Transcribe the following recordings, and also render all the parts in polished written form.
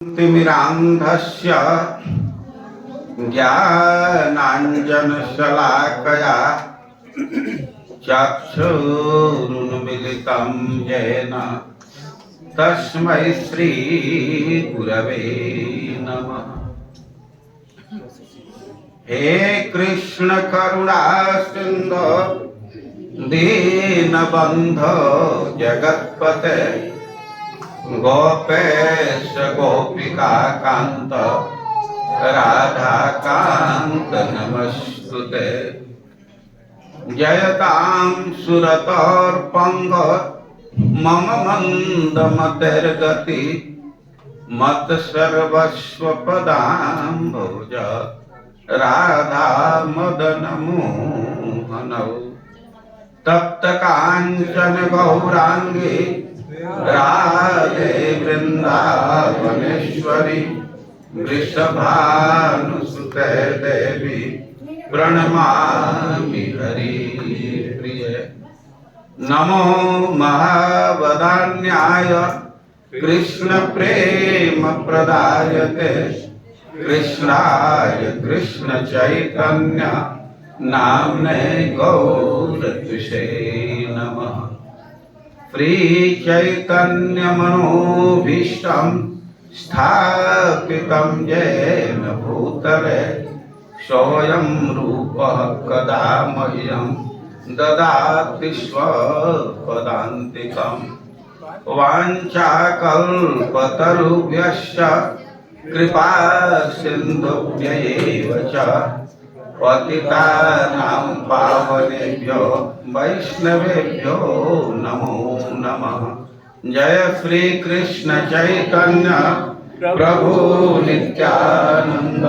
तिमिरान्धस्य ज्ञानाञ्जनशलाकया चक्षुरुन्मीलितं येन तस्मै श्रीगुरवे नमः। हे कृष्ण करुणा सिंधु दीनबन्धो जगत्पते गोपेश गोपिका कांत राधा कांत नमस्तुते। जयतां सुरतोर्पंग मम मंद मतिर्गति मत सर्वस्व पदाम्बुज राधा मदन मोहनौ। तप्त कांचन गौरांगी राधे वृंदावनेश्वरी वृषभानुसुते देवी प्रणमामि हरिप्रिय। नमो महावदान्याय कृष्ण प्रेम प्रदायते कृष्णाय कृष्ण चैतन्य नाम्ने गौरद्विषे नमः। श्री चैतन्य मनोभीष्टं स्थापितं येन भूतले सोऽयं रूपः कदा मह्यं ददाति स्वपदान्तिकम्। वाञ्छाकल्पतरुभ्यश्च कृपा सिन्धुभ्यैव च पतितानां पावनेभ्यो वैष्णवेभ्यो नमो नमः। जय श्री कृष्ण चैतन्य प्रभु नित्यानंद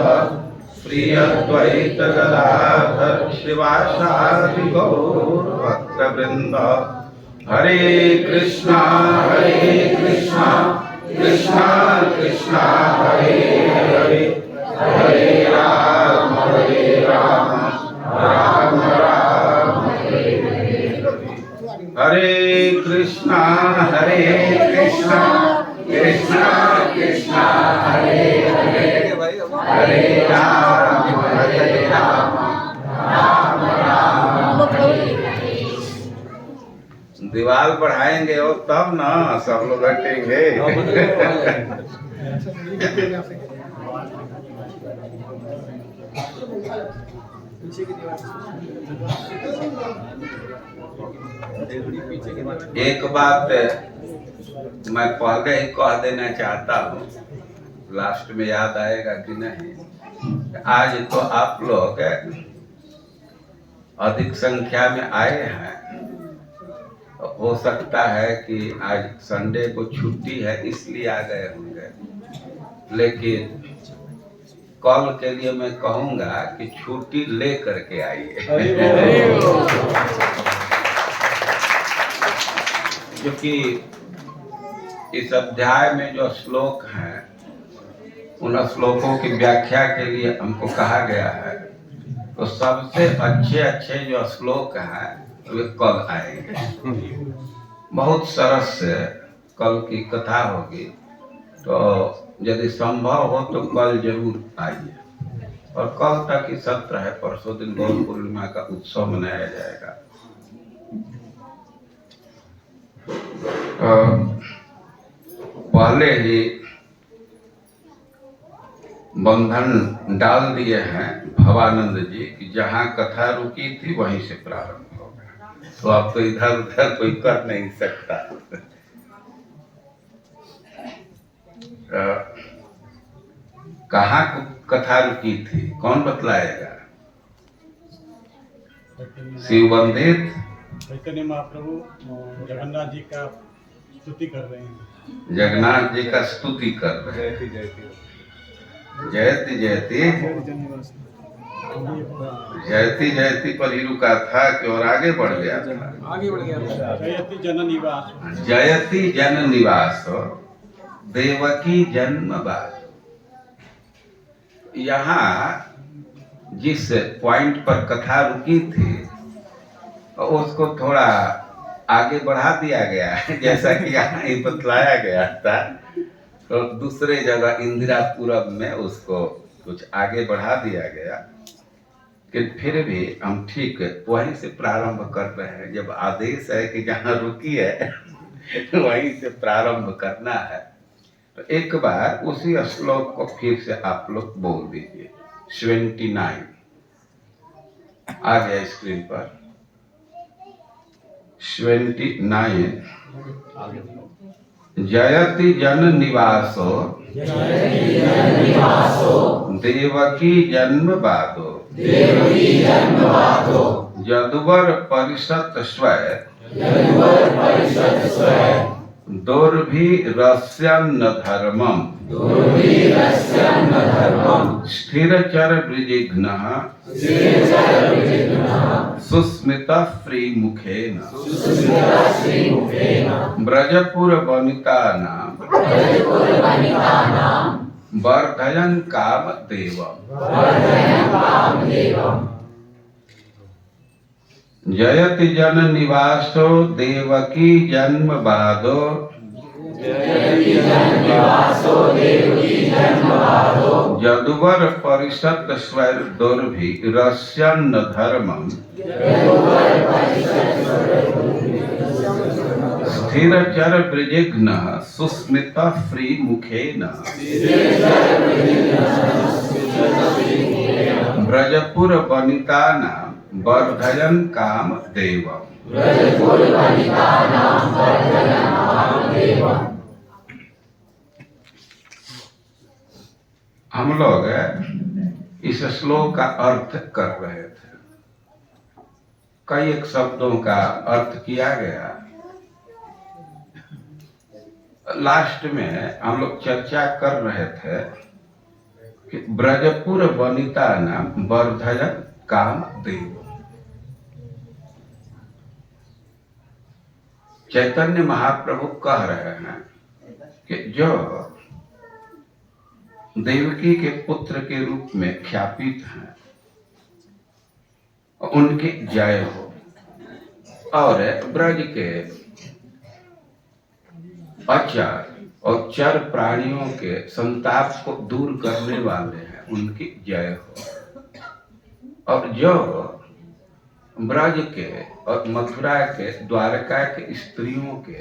श्री अद्वैत गदाधर शिवासादि गौर भक्तवृंद। हरे कृष्णा कृष्णा कृष्णा हरे हरे हरे राम राम राम हरे हरे। हरे कृष्णा कृष्णा कृष्णा हरे हरे हरे राम राम राम हरे हरे। दीवार बढ़ाएंगे और तब ना सब लोग हटेंगे। एक बात मैं पहले ही कह देना चाहता हूँ, लास्ट में याद आएगा कि नहीं। आज तो आप लोग अधिक संख्या में आए हैं। हो सकता है कि आज संडे को छुट्टी है इसलिए आ गए होंगे, लेकिन कल के लिए मैं कहूंगा कि छुट्टी ले करके आइए। क्योंकि इस अध्याय में जो श्लोक हैं उन श्लोकों की व्याख्या के लिए हमको कहा गया है, तो सबसे अच्छे जो श्लोक हैं वे कल आएंगे। बहुत सरस से कल की कथा होगी, तो यदि संभव हो तो कल जरूर आइए। और कल तक ही सत्र है, परसों दिन गौर पूर्णिमा का उत्सव मनाया जाएगा। पहले ही बंधन डाल दिए हैं भवानंद जी कि जहाँ कथा रुकी थी वहीं से प्रारंभ होगा, तो अब तो इधर उधर कोई कर नहीं सकता। कहाँ कथा रुकी थी, कौन बतलाएगा? शिव वंदित चैतन्य महाप्रभु जगन्नाथ जी का स्तुति कर रहे हैं। जगन्नाथ जी का स्तुति कर रहे हैं। जयति जयति जयति जयति पर ही रुका था कि और आगे बढ़ गया था। जयति जन निवास, जयति जन निवास देवकी जन्म बात। यहाँ जिस पॉइंट पर कथा रुकी थी उसको थोड़ा आगे बढ़ा दिया गया है, जैसा कि यहाँ ही बतलाया गया था तो दूसरे जगह इंदिरापुरम में उसको कुछ आगे बढ़ा दिया गया कि फिर भी हम ठीक वहीं से प्रारंभ कर रहे हैं। जब आदेश है कि जहाँ रुकी है वहीं से प्रारंभ करना है, तो एक बार उसी श्लोक को फिर से आप लोग बोल दीजिए। 29 आ गया स्क्रीन पर। 29 जयति जन निवासो देवकी जन्म बादो यदुवर परिषद स्वय दुर्भिरस्यन्न धर्मम् स्थिरचर वृजिघ्नः सुस्मितः श्रीमुखेन ब्रजपुर वनितानां वर्धयन् कामदेवम्। जयति जन निवासो देवकी जन्म बादो यदुवर परिषद स्वैर दुर्भिरस्यन्न धर्मम् स्थिरचर वृजिघ्नः सुस्मितः श्रीमुखेन ब्रजपुर वनितानां वर्धयन् कामदेवम्। हम लोग इस श्लोक का अर्थ कर रहे थे। कई एक शब्दों का अर्थ किया गया। लास्ट में हम लोग चर्चा कर रहे थे कि ब्रजपुर वनिता नाम वर्धयन् कामदेव। चैतन्य महाप्रभु कह रहे हैं कि जो देवकी के पुत्र के रूप में ख्यापित हैं उनकी जय हो, और ब्रज के अचर और चर प्राणियों के संताप को दूर करने वाले हैं उनकी जय हो, और जो ब्रज के और मथुरा के द्वारका के स्त्रियों के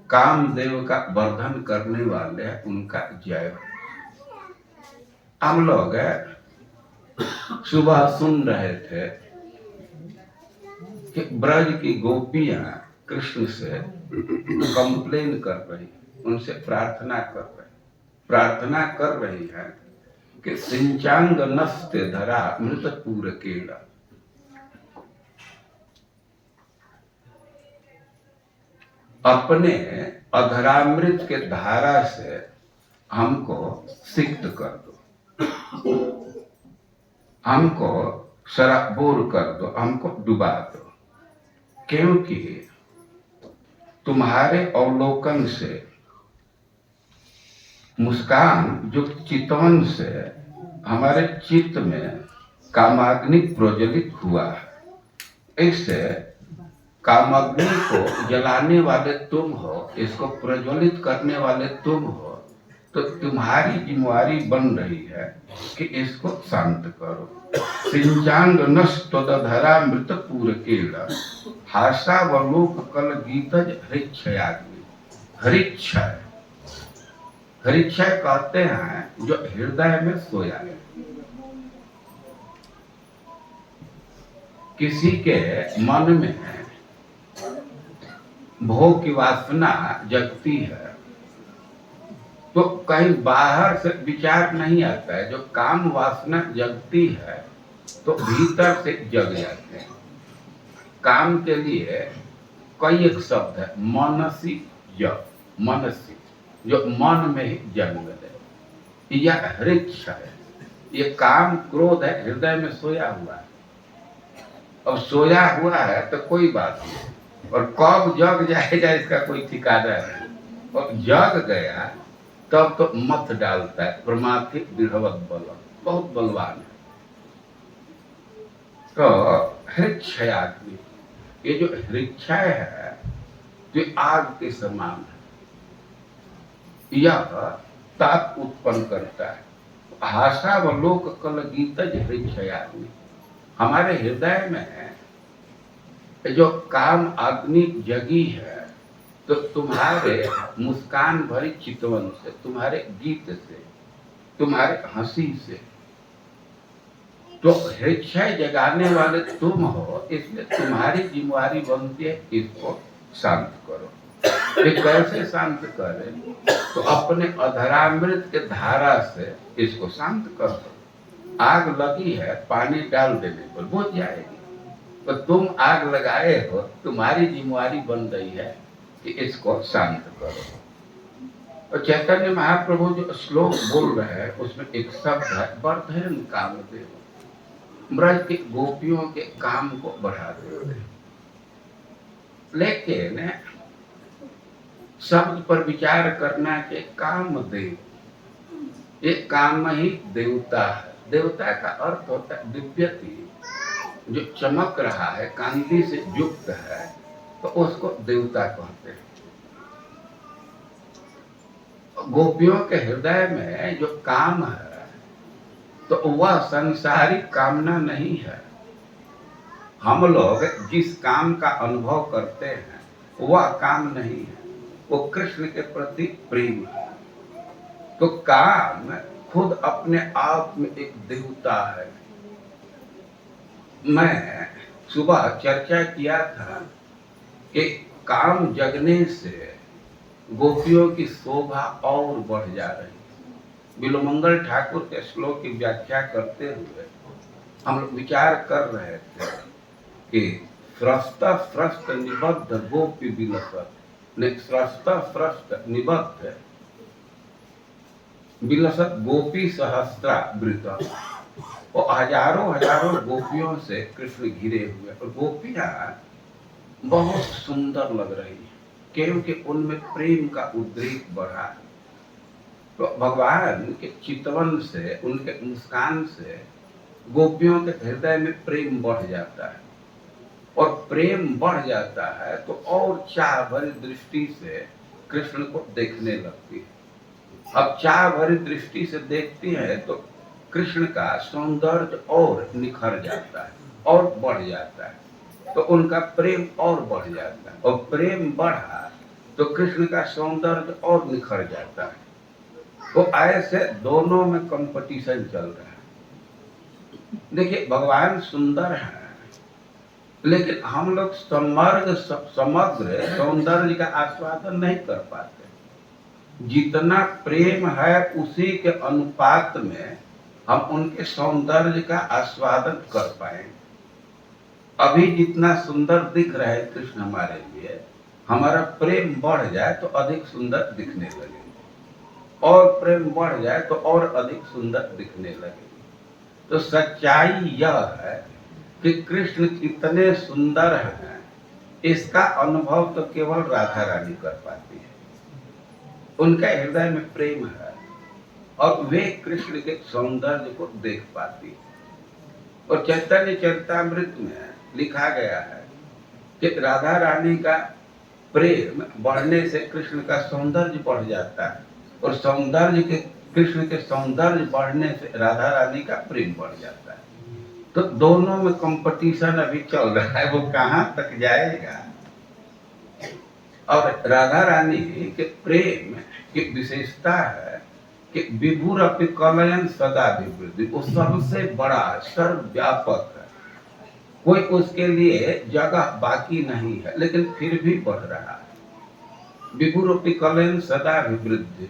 कामदेव का वर्धन करने वाले हैं उनका जय हो। हम लोग सुबह सुन रहे थे कि ब्रज की गोपियां कृष्ण से कंप्लेन कर रही, उनसे प्रार्थना कर रही है कि सिंचांग नस्ते धरा मृत पूर केड़ा। अपने अधरामृत के धारा से हमको सिक्त कर दो, हमको शराबोर कर दो, हमको डुबा दो, क्योंकि तुम्हारे अवलोकन से मुस्कान जो चितवन से हमारे चित्त में कामाग्नि प्रज्वलित हुआ है। इससे कामाग्नि को जलाने वाले तुम हो, इसको प्रज्वलित करने वाले तुम हो, तो तुम्हारी जिम्मेवारी बन रही है कि इसको शांत करो। सिंचांग नष्टधरा मृत पूर केला हासावलोक कल गीतज हरिक्षयाग्नि। हरिक्षय, हरिक्षय कहते हैं जो हृदय में सोया है। किसी के मन में भोग की वासना जगती है तो कहीं बाहर से विचार नहीं आता है। जो काम वासना जगती है तो भीतर से जग जाते हैं। काम के लिए कई एक शब्द है, मनसी जग, मनसी जो मन में ही जन्म ले, यह हृदय है। ये काम क्रोध है, हृदय में सोया हुआ है। अब सोया हुआ है तो कोई बात नहीं, और कब जग जाएगा इसका कोई ठिकाना नहीं। और जग गया तब तो मत डालता है। प्रमाथि दृढ़वत बल, बहुत बलवान है। तो हृक्षयाग्नि, ये जो हृक्षय है तो आग के समान है। यह ताप उत्पन्न करता है। हासावलोक कल गीतज हृक्षयाग्नि, हमारे हृदय में जो काम अग्नि जगी है, तो तुम्हारे मुस्कान भरी चितवन से, तुम्हारे गीत से, तुम्हारे हंसी से, तो हृक्षय जगाने वाले तुम हो, इसलिए तुम्हारी जिम्मेवारी बनती है इसको शांत करो। ये कैसे शांत करें? तो अपने अधरामृत के धारा से इसको शांत कर दो। आग लगी है, पानी डाल देने पर बुझ जाएगी, तो तुम आग लगाए हो, तुम्हारी जिम्मेवारी बन गई है कि इसको शांत करो। और चैतन्य महाप्रभु जो श्लोक बोल रहे हैं उसमें एक शब्द है वर्धयन् कामदेव, ब्रज के गोपियों के काम को बढ़ा देते। लेकिन शब्द पर विचार करना के कामदेव, ये काम ही देवता है। देवता का अर्थ होता है दिव्यति, जो चमक रहा है, कांति से युक्त है, तो उसको देवता कहते हैं। गोपियों के हृदय में जो काम है, तो वह सांसारिक कामना नहीं है। हम लोग जिस काम का अनुभव करते हैं वह काम नहीं है, वो कृष्ण के प्रति प्रेम है। तो काम खुद अपने आप में एक देवता है। मैं सुबह चर्चा किया था कि काम जगने से गोपियों की शोभा और बढ़ जा रही है। बिलोमंगल ठाकुर के श्लोक की व्याख्या करते हुए हम लोग विचार कर रहे थे कि स्रस्त स्रस्त निबद्ध गोपी विलसत, स्रस्त स्रस्त निबद्ध विलसत गोपी सहस्त्रा वृत, वो हजारों हजारों गोपियों से कृष्ण घिरे हुए, और गोपियां बहुत सुंदर लग रही है क्योंकि उनमें प्रेम का उद्रेक बढ़ा है। तो भगवान के चितवन से, उनके मुस्कान से गोपियों के हृदय में प्रेम बढ़ जाता है, और प्रेम बढ़ जाता है तो और चाह भरी दृष्टि से कृष्ण को देखने लगती है। अब चाह भरी दृष्टि से देखती है तो कृष्ण का सौंदर्य और निखर जाता है और बढ़ जाता है, तो उनका प्रेम और बढ़ जाता है, और प्रेम बढ़ा तो कृष्ण का सौंदर्य और निखर जाता है। तो ऐसे दोनों में कंपटीशन चल रहा है। देखिए, भगवान सुंदर है, लेकिन हम लोग समग्र सौंदर्य का आस्वादन नहीं कर पाते। जितना प्रेम है उसी के अनुपात में हम उनके सौंदर्य का आस्वादन कर पाएंगे। अभी जितना सुंदर दिख रहे हैं कृष्ण हमारे लिए, हमारा प्रेम बढ़ जाए तो अधिक सुंदर दिखने लगे, और प्रेम बढ़ जाए तो और अधिक सुंदर दिखने लगे। तो सच्चाई यह है कि कृष्ण कितने सुंदर हैं, इसका अनुभव तो केवल राधा रानी कर पाती है। उनका हृदय में प्रेम है और वे कृष्ण के सौंदर्य को देख पाती है। और चैतन्य चरितामृत में लिखा गया है कि राधा रानी का प्रेम बढ़ने से कृष्ण का सौंदर्य बढ़ जाता है, और कृष्ण के सौंदर्य बढ़ने से राधा रानी का प्रेम बढ़ जाता है। तो दोनों में कंपटीशन अभी चल रहा है, वो कहां तक जाएगा। और राधा रानी के प्रेम की विशेषता है कि विभुर अपि कलयन सदा विवृद्धि, वो सबसे बड़ा सर्वव्यापक है, कोई उसके लिए जगह बाकी नहीं है, लेकिन फिर भी बढ़ रहा है। विभुर अपि कलयन सदा विवृद्धि,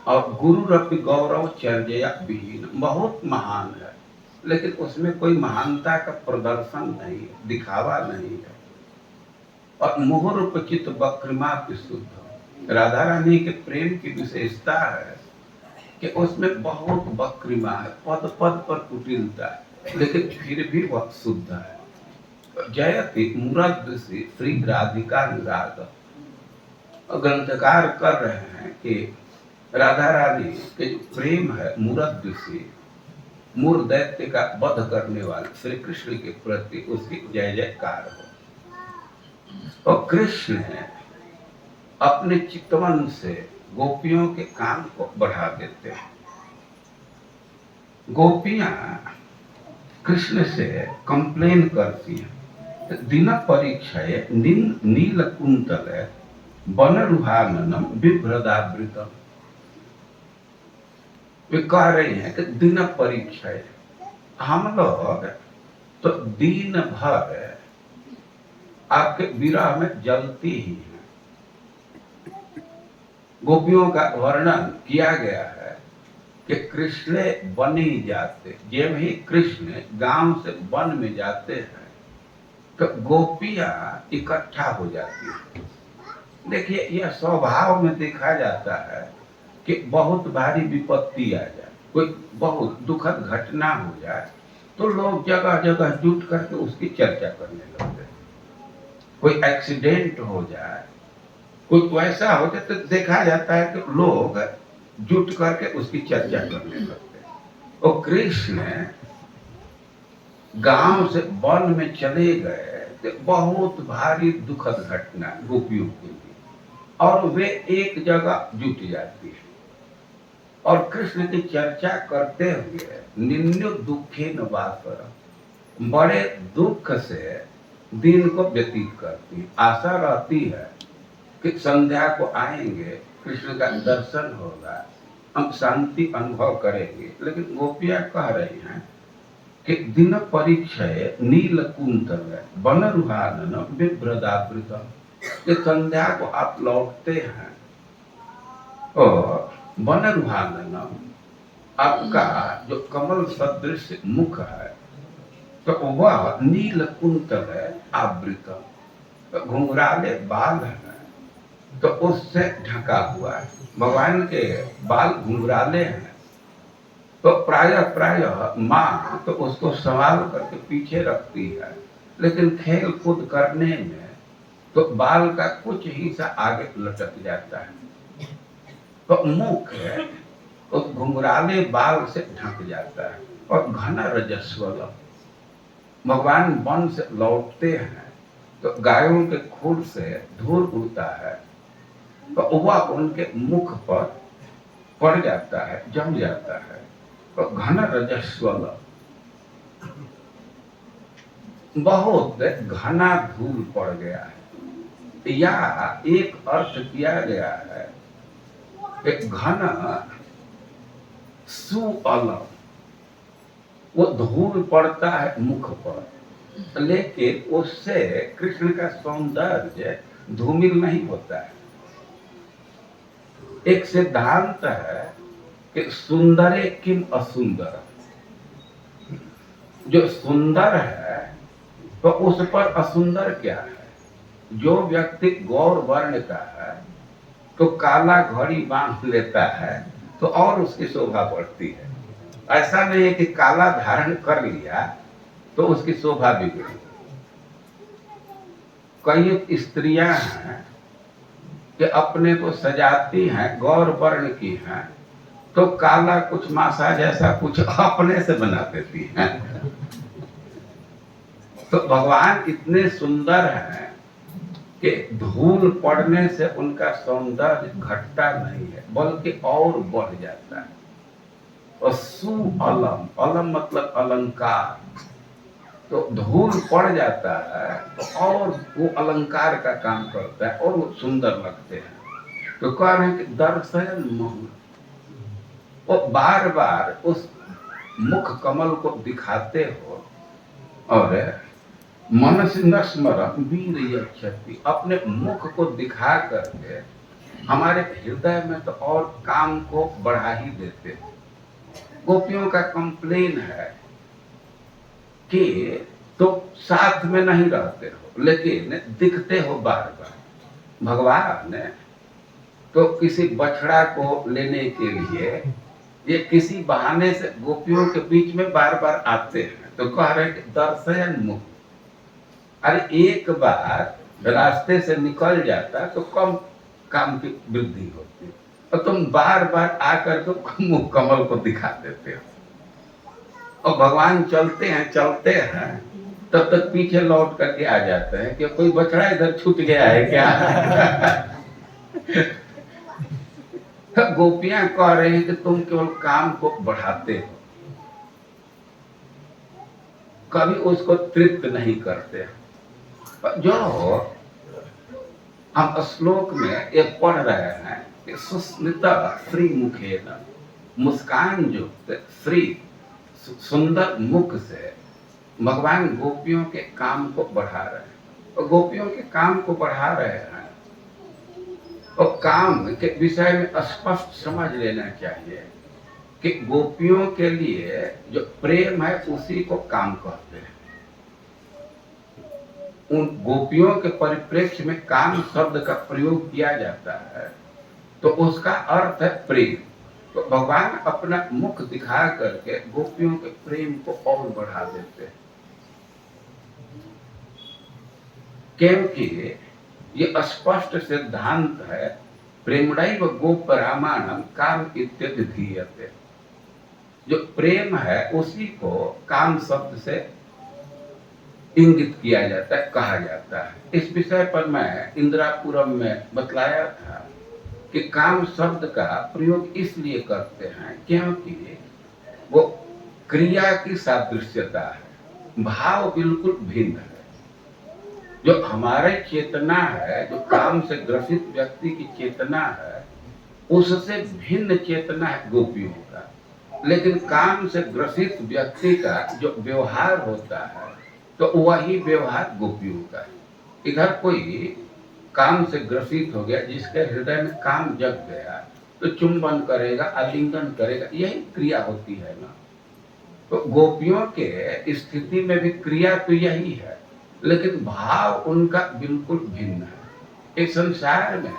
और गुरु रपि गौरव चर्या विहीन, बहुत महान है, लेकिन उसमें कोई महानता का प्रदर्शन नहीं है, दिखावा नहीं है। और मुहुरूपचित वक्रमा शुद्ध, राधा रानी के प्रेम की विशेषता है कि उसमें बहुत वक्रिमा है, पद पद पर कुटिलता है, लेकिन फिर भी वह शुद्ध है। जयति मुरद्दसी श्री राधिका अनुराग, ग्रंथकार कर रहे हैं कि राधा रानी के जो प्रेम है मुरद्दसी, मूर दैत्य का वध करने वाले श्री कृष्ण के प्रति उसकी जय जयकार हो। और कृष्ण अपने चितवन से गोपियों के काम को बढ़ा देते हैं। गोपियां कृष्ण से कंप्लेन करती हैं, दिन परीक्षय नील कुंतल वनरुहाननम बिभ्रदावृतम। वे कह रही हैं कि दिन परीक्षय, हम लोग तो दिन भर आपके विरह में जलती ही है। गोपियों का वर्णन किया गया है कि कृष्ण वन ही जाते, जब ही कृष्ण गांव से वन में जाते हैं तो गोपियां इकट्ठा हो जाती हैं। देखिए, यह स्वभाव में देखा जाता है कि बहुत भारी विपत्ति आ जाए, कोई बहुत दुखद घटना हो जाए तो लोग जगह जगह जुट करके उसकी चर्चा करने लगते हैं। कोई एक्सीडेंट हो जाए, कोई वैसा हो जाए तो देखा जाता है कि लोग जुट करके उसकी चर्चा करने लगते हैं। और कृष्ण गांव से वन में चले गए तो बहुत भारी दुखद घटना गोपियों के लिए, और वे एक जगह जुट जाती है और कृष्ण की चर्चा करते हुए निन्नु दुखे न वासर, बड़े दुख से दिन को व्यतीत करती है। आशा रहती है कि संध्या को आएंगे, कृष्ण का दर्शन होगा, हम शांति अनुभव करेंगे। लेकिन गोपियां कह रही हैं कि दिन परीक्षय नील कुंतल वनरुहानन बिभ्रदावृतम, कि संध्या को आप लौटते हैं और वनरुहानन, आपका जो कमल सदृश मुख है तो वह नील कुंतल है आवृतम, तो घुंघराले बाल है तो उससे ढका हुआ है। भगवान के बाल घुंघराले हैं तो प्रायः माँ तो उसको संभाल करके पीछे रखती है, लेकिन खेल कूद करने में तो बाल का कुछ हिस्सा आगे लटक जाता है, तो मुख उस घुंघराले बाल से ढक जाता है। और घना रजस्वल, भगवान वन से लौटते हैं तो गायों के खुर से धूल उड़ता है तो वह उनके मुख पर पड़ जाता है, जम जाता है। तो घन रजस्वल, बहुत घना धूल पड़ गया है, या एक अर्थ किया गया है कि घन सुअलम, वो धूल पड़ता है मुख पर, लेकिन उससे कृष्ण का सौंदर्य धूमिल नहीं होता है। एक सिद्धांत है कि सुंदरे किम असुंदर, जो सुंदर है तो उस पर असुंदर क्या है। जो व्यक्ति गौर वर्ण का है तो काला घड़ी बांध लेता है तो और उसकी शोभा बढ़ती है। ऐसा नहीं है कि काला धारण कर लिया तो उसकी शोभा बिगड़ी। कई स्त्रियां हैं कि अपने को सजाती हैं, गौर वर्ण की हैं, तो काला कुछ मासा जैसा कुछ अपने से बना देती हैं। तो भगवान इतने सुंदर हैं कि धूल पड़ने से उनका सौंदर्य घटता नहीं है बल्कि और बढ़ जाता है। और सुअलम, अलम मतलब अलंकार, तो धूल पड़ जाता है तो और वो अलंकार का काम करता है और वो सुंदर लगते हैं। तो कह रहे हैं कि दर्शन मोहन, वो बार बार उस मुख कमल को दिखाते हो और मन से न स्मरण वीर यक्षति, अपने मुख को दिखा करके हमारे हृदय में तो और काम को बढ़ा ही देते हो। गोपियों का कंप्लेन है कि तो साथ में नहीं रहते हो लेकिन दिखते हो बार बार। भगवान तो किसी बछड़ा को लेने के लिए ये किसी बहाने से गोपियों के बीच में बार बार आते हैं, तो कह रहे हैं कि दर्शन मुख। अरे एक बार रास्ते से निकल जाता तो कम काम की वृद्धि होती, और तुम बार बार आकर के मुख कमल को दिखा देते हो। और भगवान चलते हैं तब तक पीछे लौट करके आ जाते हैं कि कोई बछड़ा इधर छूट गया है क्या। तो गोपियां कह रही हैं कि तुम केवल काम को बढ़ाते हो, कभी उसको तृप्त नहीं करते। जो हम श्लोक में ये पढ़ रहे हैं कि सुस्मिता श्री मुखेन, मुस्कान युक्त श्री सुंदर मुख से भगवान गोपियों के काम को बढ़ा रहे हैं। तो गोपियों के काम को बढ़ा रहे हैं और काम के विषय में स्पष्ट समझ लेना चाहिए कि गोपियों के लिए जो प्रेम है उसी को काम कहते हैं। उन गोपियों के परिप्रेक्ष्य में काम शब्द का प्रयोग किया जाता है तो उसका अर्थ है प्रेम। तो भगवान अपना मुख दिखा करके गोपियों के प्रेम को और बढ़ा देते हैं, क्योंकि ये स्पष्ट सिद्धांत है प्रेमैव गोपरामाणम काम इत्यति धीयते। जो प्रेम है उसी को काम शब्द से इंगित किया जाता है, कहा जाता है। इस विषय पर मैं इंदिरापुरम में बतलाया था कि काम शब्द का प्रयोग इसलिए करते हैं क्योंकि वो क्रिया की सादृश्यता है, भाव बिल्कुल भिन्न है। जो हमारे चेतना है, जो काम से ग्रसित व्यक्ति की चेतना है, उससे भिन्न चेतना है गोपियों का। लेकिन काम से ग्रसित व्यक्ति का जो व्यवहार होता है तो वही व्यवहार गोपियों का है। इधर कोई काम से ग्रसित हो गया, जिसके हृदय में काम जग गया, तो चुंबन करेगा, आलिंगन करेगा, यही क्रिया होती है ना। तो गोपियों के स्थिति में भी क्रिया तो यही है, लेकिन भाव उनका बिल्कुल भिन्न है। इस संसार में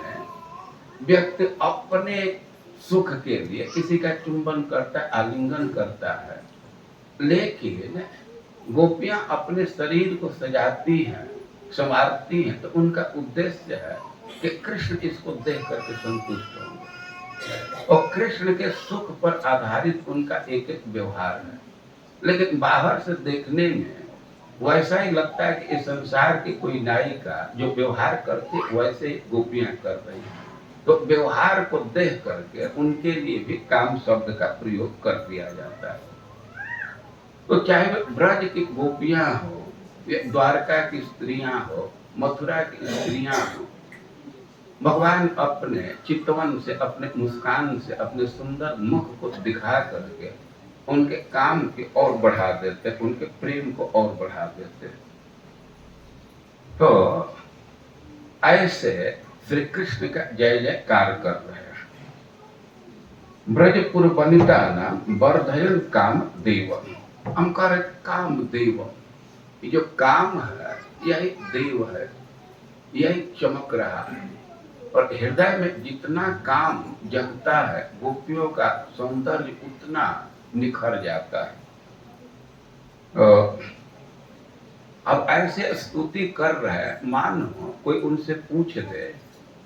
व्यक्ति अपने सुख के लिए किसी का चुंबन करता है, आलिंगन करता है, लेकिन गोपियां अपने शरीर को सजाती हैं, संवारती हैं, तो उनका उद्देश्य है कि कृष्ण इसको देख करके संतुष्ट होंगे और कृष्ण के सुख पर आधारित उनका एक एक व्यवहार है। लेकिन बाहर से देखने में वैसा ही लगता है कि इस संसार की कोई नायिका जो व्यवहार करती वैसे ही गोपियां कर रही हैं। तो व्यवहार को देख करके उनके लिए भी काम शब्द का प्रयोग कर दिया जाता है। तो चाहे वे ब्रज की गोपियां हो, या द्वारका की स्त्रियां हो, मथुरा की स्त्रियां हो, भगवान अपने चितवन से, अपने मुस्कान से, अपने सुंदर मुख को दिखा करके उनके काम की और बढ़ा देते, उनके प्रेम को और बढ़ा देते। तो ऐसे श्री कृष्ण का जय जयकार कर रहे हैं। ब्रजपुर वनिता नाम वर्धयन काम देव, हम कह रहे काम देव। ये जो काम है यही देव है, यही चमक रहा है। और हृदय में जितना काम जगता है, गोपियों का सौंदर्य उतना निखर जाता है। अब ऐसे स्तुति कर रहे हैं, मानो कोई उनसे पूछ दे,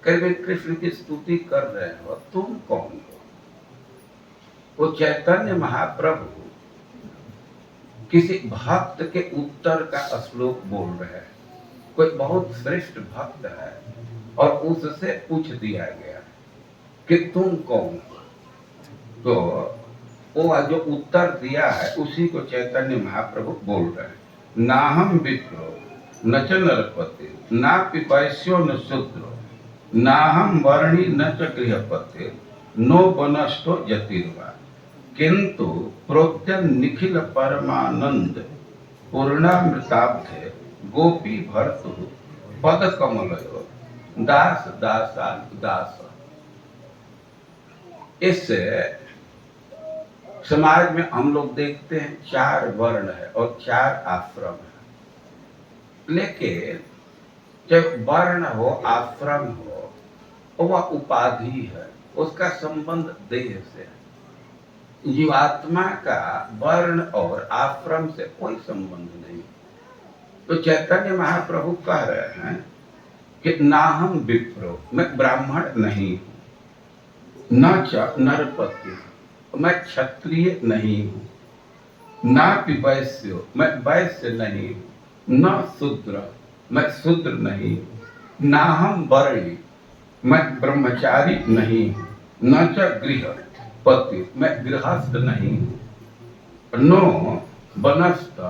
कभी कृष्ण की स्तुति कर रहे हो, तुम कौन हो? वो चैतन्य महाप्रभु किसी भक्त के उत्तर का श्लोक बोल रहे हैं। कोई बहुत श्रेष्ठ भक्त है और उससे पूछ दिया गया कि तुम कौन हो, तो वो जो उत्तर दिया है उसी को चैतन्य महाप्रभु बोल रहे हैं। नाहम विप्रो न च नरपति ना पिपैस्यो न शूद्रो नाहम वर्णी न च गृहपति नो वनस्थो यतिर्वा किंतु प्रोत्यन निखिल परमानंद पूर्णामृताब्धे गोपी भर्तु पद कमलयो दास दासा दास। इस समाज में हम लोग देखते हैं 4 वर्ण है और 4 आश्रम है। लेकिन जब वर्ण हो, आश्रम हो, वह उपाधि है, उसका संबंध देह से है। जीवात्मा का वर्ण और आश्रम से कोई संबंध नहीं। तो चैतन्य महाप्रभु कह रहे हैं कि नाहम विप्रो, मैं ब्राह्मण नहीं हूं, न च नरपति, मैं क्षत्रिय नहीं हूं, ना पिवैश्यो, मैं वैश्य नहीं हूं, न शूद्र, मैं शूद्र नहीं हूं, ना हम वर्णी, मैं ब्रह्मचारी नहीं हूं, न च गृह पति, मैं गृहस्थ नहीं हूँ, नो वनस्थ,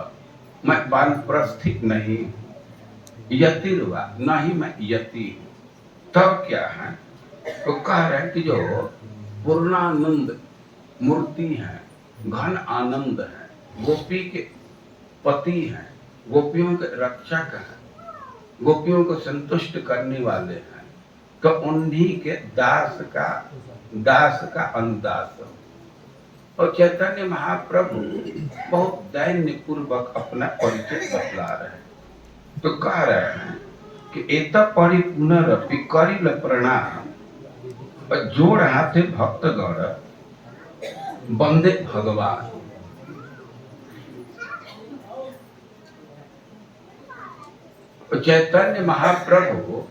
मैं वानप्रस्थित नहीं, यतिर्वा, न ही मैं यति हूँ। तब क्या है, तो कह रहे हैं कि जो पूर्णानंद मूर्ति है, घन आनंद है, गोपी के पति हैं, गोपियों के रक्षक हैं, गोपियों को संतुष्ट करने वाले हैं, तो उन्हीं के दास का अनुदास। और चैतन्य महाप्रभु बहुत दैन्य पूर्वक अपना परिचय बतला रहे हैं। तो कह रहे हैं कि एत परिपुनरपि करिल प्रणाम, जोड़ हाथे भक्तगण वंदे भगवान। चैतन्य महाप्रभु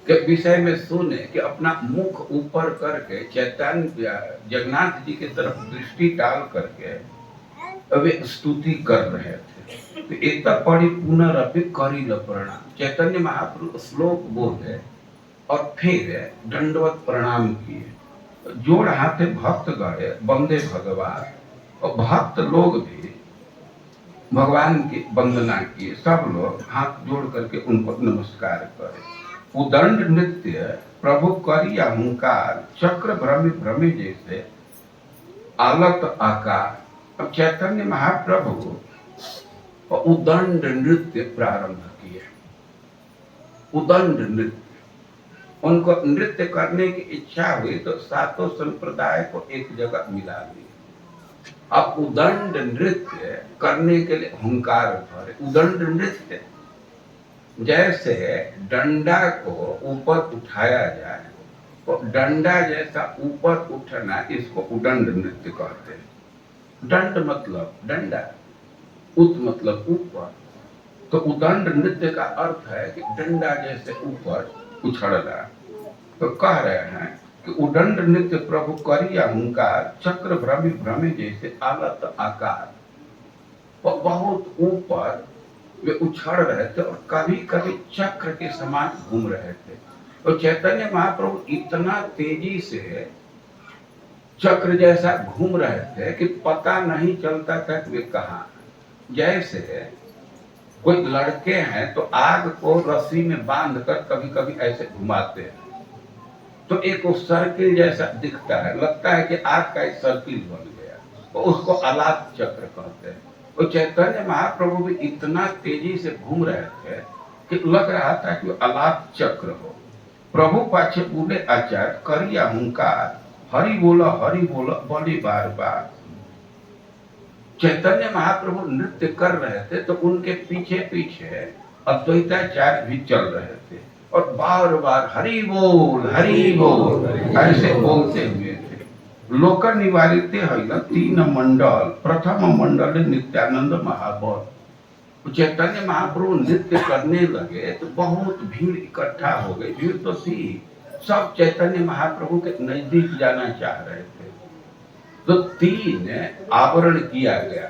के विषय में सुने कि अपना मुख ऊपर करके चैतन्य जगन्नाथ जी की तरफ दृष्टि डाल करके वे स्तुति कर रहे थे। तो एक पढ़ी पुनरपि करिल प्रणाम, चैतन्य महाप्रभु श्लोक बोले और फिर दंडवत प्रणाम किए, जोड़ हाथे भक्त गए वंदे भगवान। और भक्त लोग भी भगवान की वंदना किए, सब लोग हाथ जोड़ करके उनको नमस्कार करे। उदंड नृत्य प्रभु करी अहंकार, चक्र भ्रमे भ्रमे जैसे आलत आकार। अब चैतन्य महाप्रभु उदंड नृत्य प्रारंभ किए। उदंड नृत्य, उनको नृत्य करने की इच्छा हुई तो सातों संप्रदाय को एक जगह मिला दिया। अब उदंड नृत्य करने के लिए हुंकार भरे। उदंड नृत्य जैसे डंडा को ऊपर उठाया जाए, तो डंडा जैसा ऊपर उठना, इसको उदंड नृत्य कहते हैं। दंड मतलब डंडा, उत मतलब ऊपर। तो उदंड नृत्य का अर्थ है कि डंडा जैसे ऊपर उछलना। तो कह रहे हैं कि उदंड नृत्य प्रभु करी अहंकार, चक्र भ्रमे भ्रमे जैसे आलत आकार। वो बहुत ऊपर वे उछल रहे थे और कभी कभी चक्र के समान घूम रहे थे। तो चैतन्य महाप्रभु इतना तेजी से चक्र जैसा घूम रहे थे कि पता नहीं चलता था कि वे कहाँ। जैसे कोई लड़के हैं तो आग को रस्सी में बांध कर कभी कभी ऐसे घुमाते हैं, तो एक सर्किल जैसा दिखता है, लगता है कि आग का एक सर्किल बन गया, तो उसको आलाप चक्र कहते हैं। तो चैतन्य महाप्रभु भी इतना तेजी से घूम रहे थे कि लग रहा था कि वो आलाप चक्र हो। प्रभु पाछे बोले आचार्य करी अहंकार, हरि बोलो बोली बार बार। चैतन्य महाप्रभु नृत्य कर रहे थे तो उनके पीछे पीछे अद्वैताचार्य भी चल रहे थे और बार बार हरि बोल ऐसे बोलते हुए थे। लोक निवारित है तीन मंडल, प्रथम मंडल नित्यानंद महाबल। चैतन्य महाप्रभु नृत्य करने लगे तो बहुत भीड़ इकट्ठा हो गई। भीड़ तो थी, सब चैतन्य महाप्रभु के नजदीक जाना चाह रहे थे। तो तीन आवरण किया गया।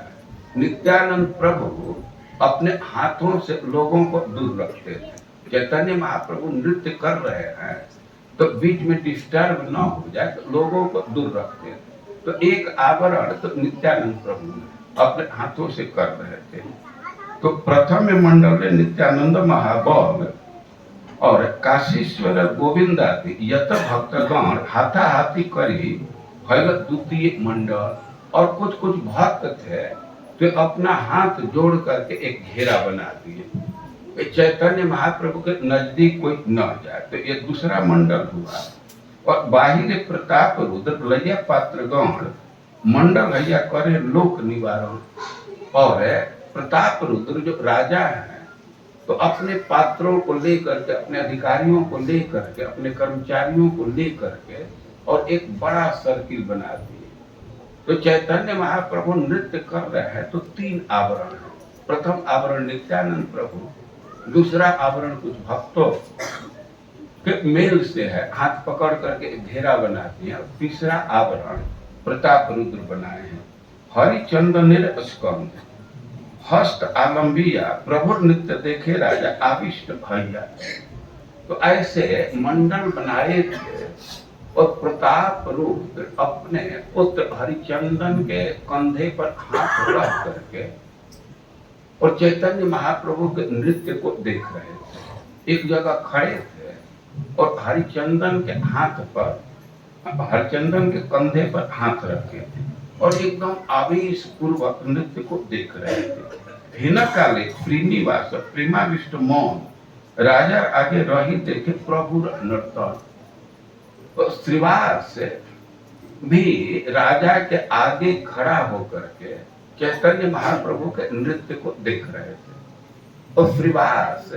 नित्यानंद प्रभु अपने हाथों से लोगों को दूर रखते थे। चैतन्य महाप्रभु नृत्य कर रहे हैं तो बीच में डिस्टर्ब न हो जाए तो लोगों को दूर रखते थे। तो एक आवरण तो नित्यानंद प्रभु अपने हाथों से कर रहे थे। तो प्रथम मंडल नित्यानंद महाबल और काशीश्वर गोविंदादि यत भक्तगण हाथाहाथी करी भैल द्वितीय मंडल। और कुछ कुछ भक्त थे तो अपना हाथ जोड़ करके एक घेरा बना दिए, चैतन्य महाप्रभु के नजदीक कोई न जाए। तो ये दूसरा मंडल हुआ। और बाहिर प्रताप रुद्र लैया पात्रगण मंडल हैया करे लोक निवारण। और प्रताप रुद्र जो राजा है तो अपने पात्रों को लेकर के, अपने अधिकारियों को लेकर के, अपने कर्मचारियों को लेकर के और एक बड़ा सर्किल बना दिए। तो चैतन्य महाप्रभु नृत्य कर रहे हैं तो तीन आवरण है। प्रथम आवरण नित्यानंद प्रभु, दूसरा आवरण कुछ भक्तों के मेल से है, हाथ पकड़ करके घेरा बना दिया। और तीसरा आवरण प्रताप रुद्र बनाए हैं। हरिचंदन स्कंद हस्त आलम्बिया, प्रभु नृत्य देखे राजा आविष्ट भैया। तो ऐसे मंडल बनाए थे और प्रताप रूप अपने पुत्र हरिचंदन के कंधे पर हाथ रख करके और चैतन्य महाप्रभु के नृत्य को देख रहे थे। एक जगह खड़े थे और हरिचंदन के हाथ पर, हरिचंदन के कंधे पर हाथ रखे थे और एकदम आवेश पूर्वक नृत्य को देख रहे थे। हिन काले श्रीनिवास प्रेमाविष्ट मौन, राजा आगे रही देखे प्रभु नर्तन। तो श्रीवास भी राजा के आगे खड़ा होकर के चैतन्य महाप्रभु के नृत्य को देख रहे थे और श्रीवास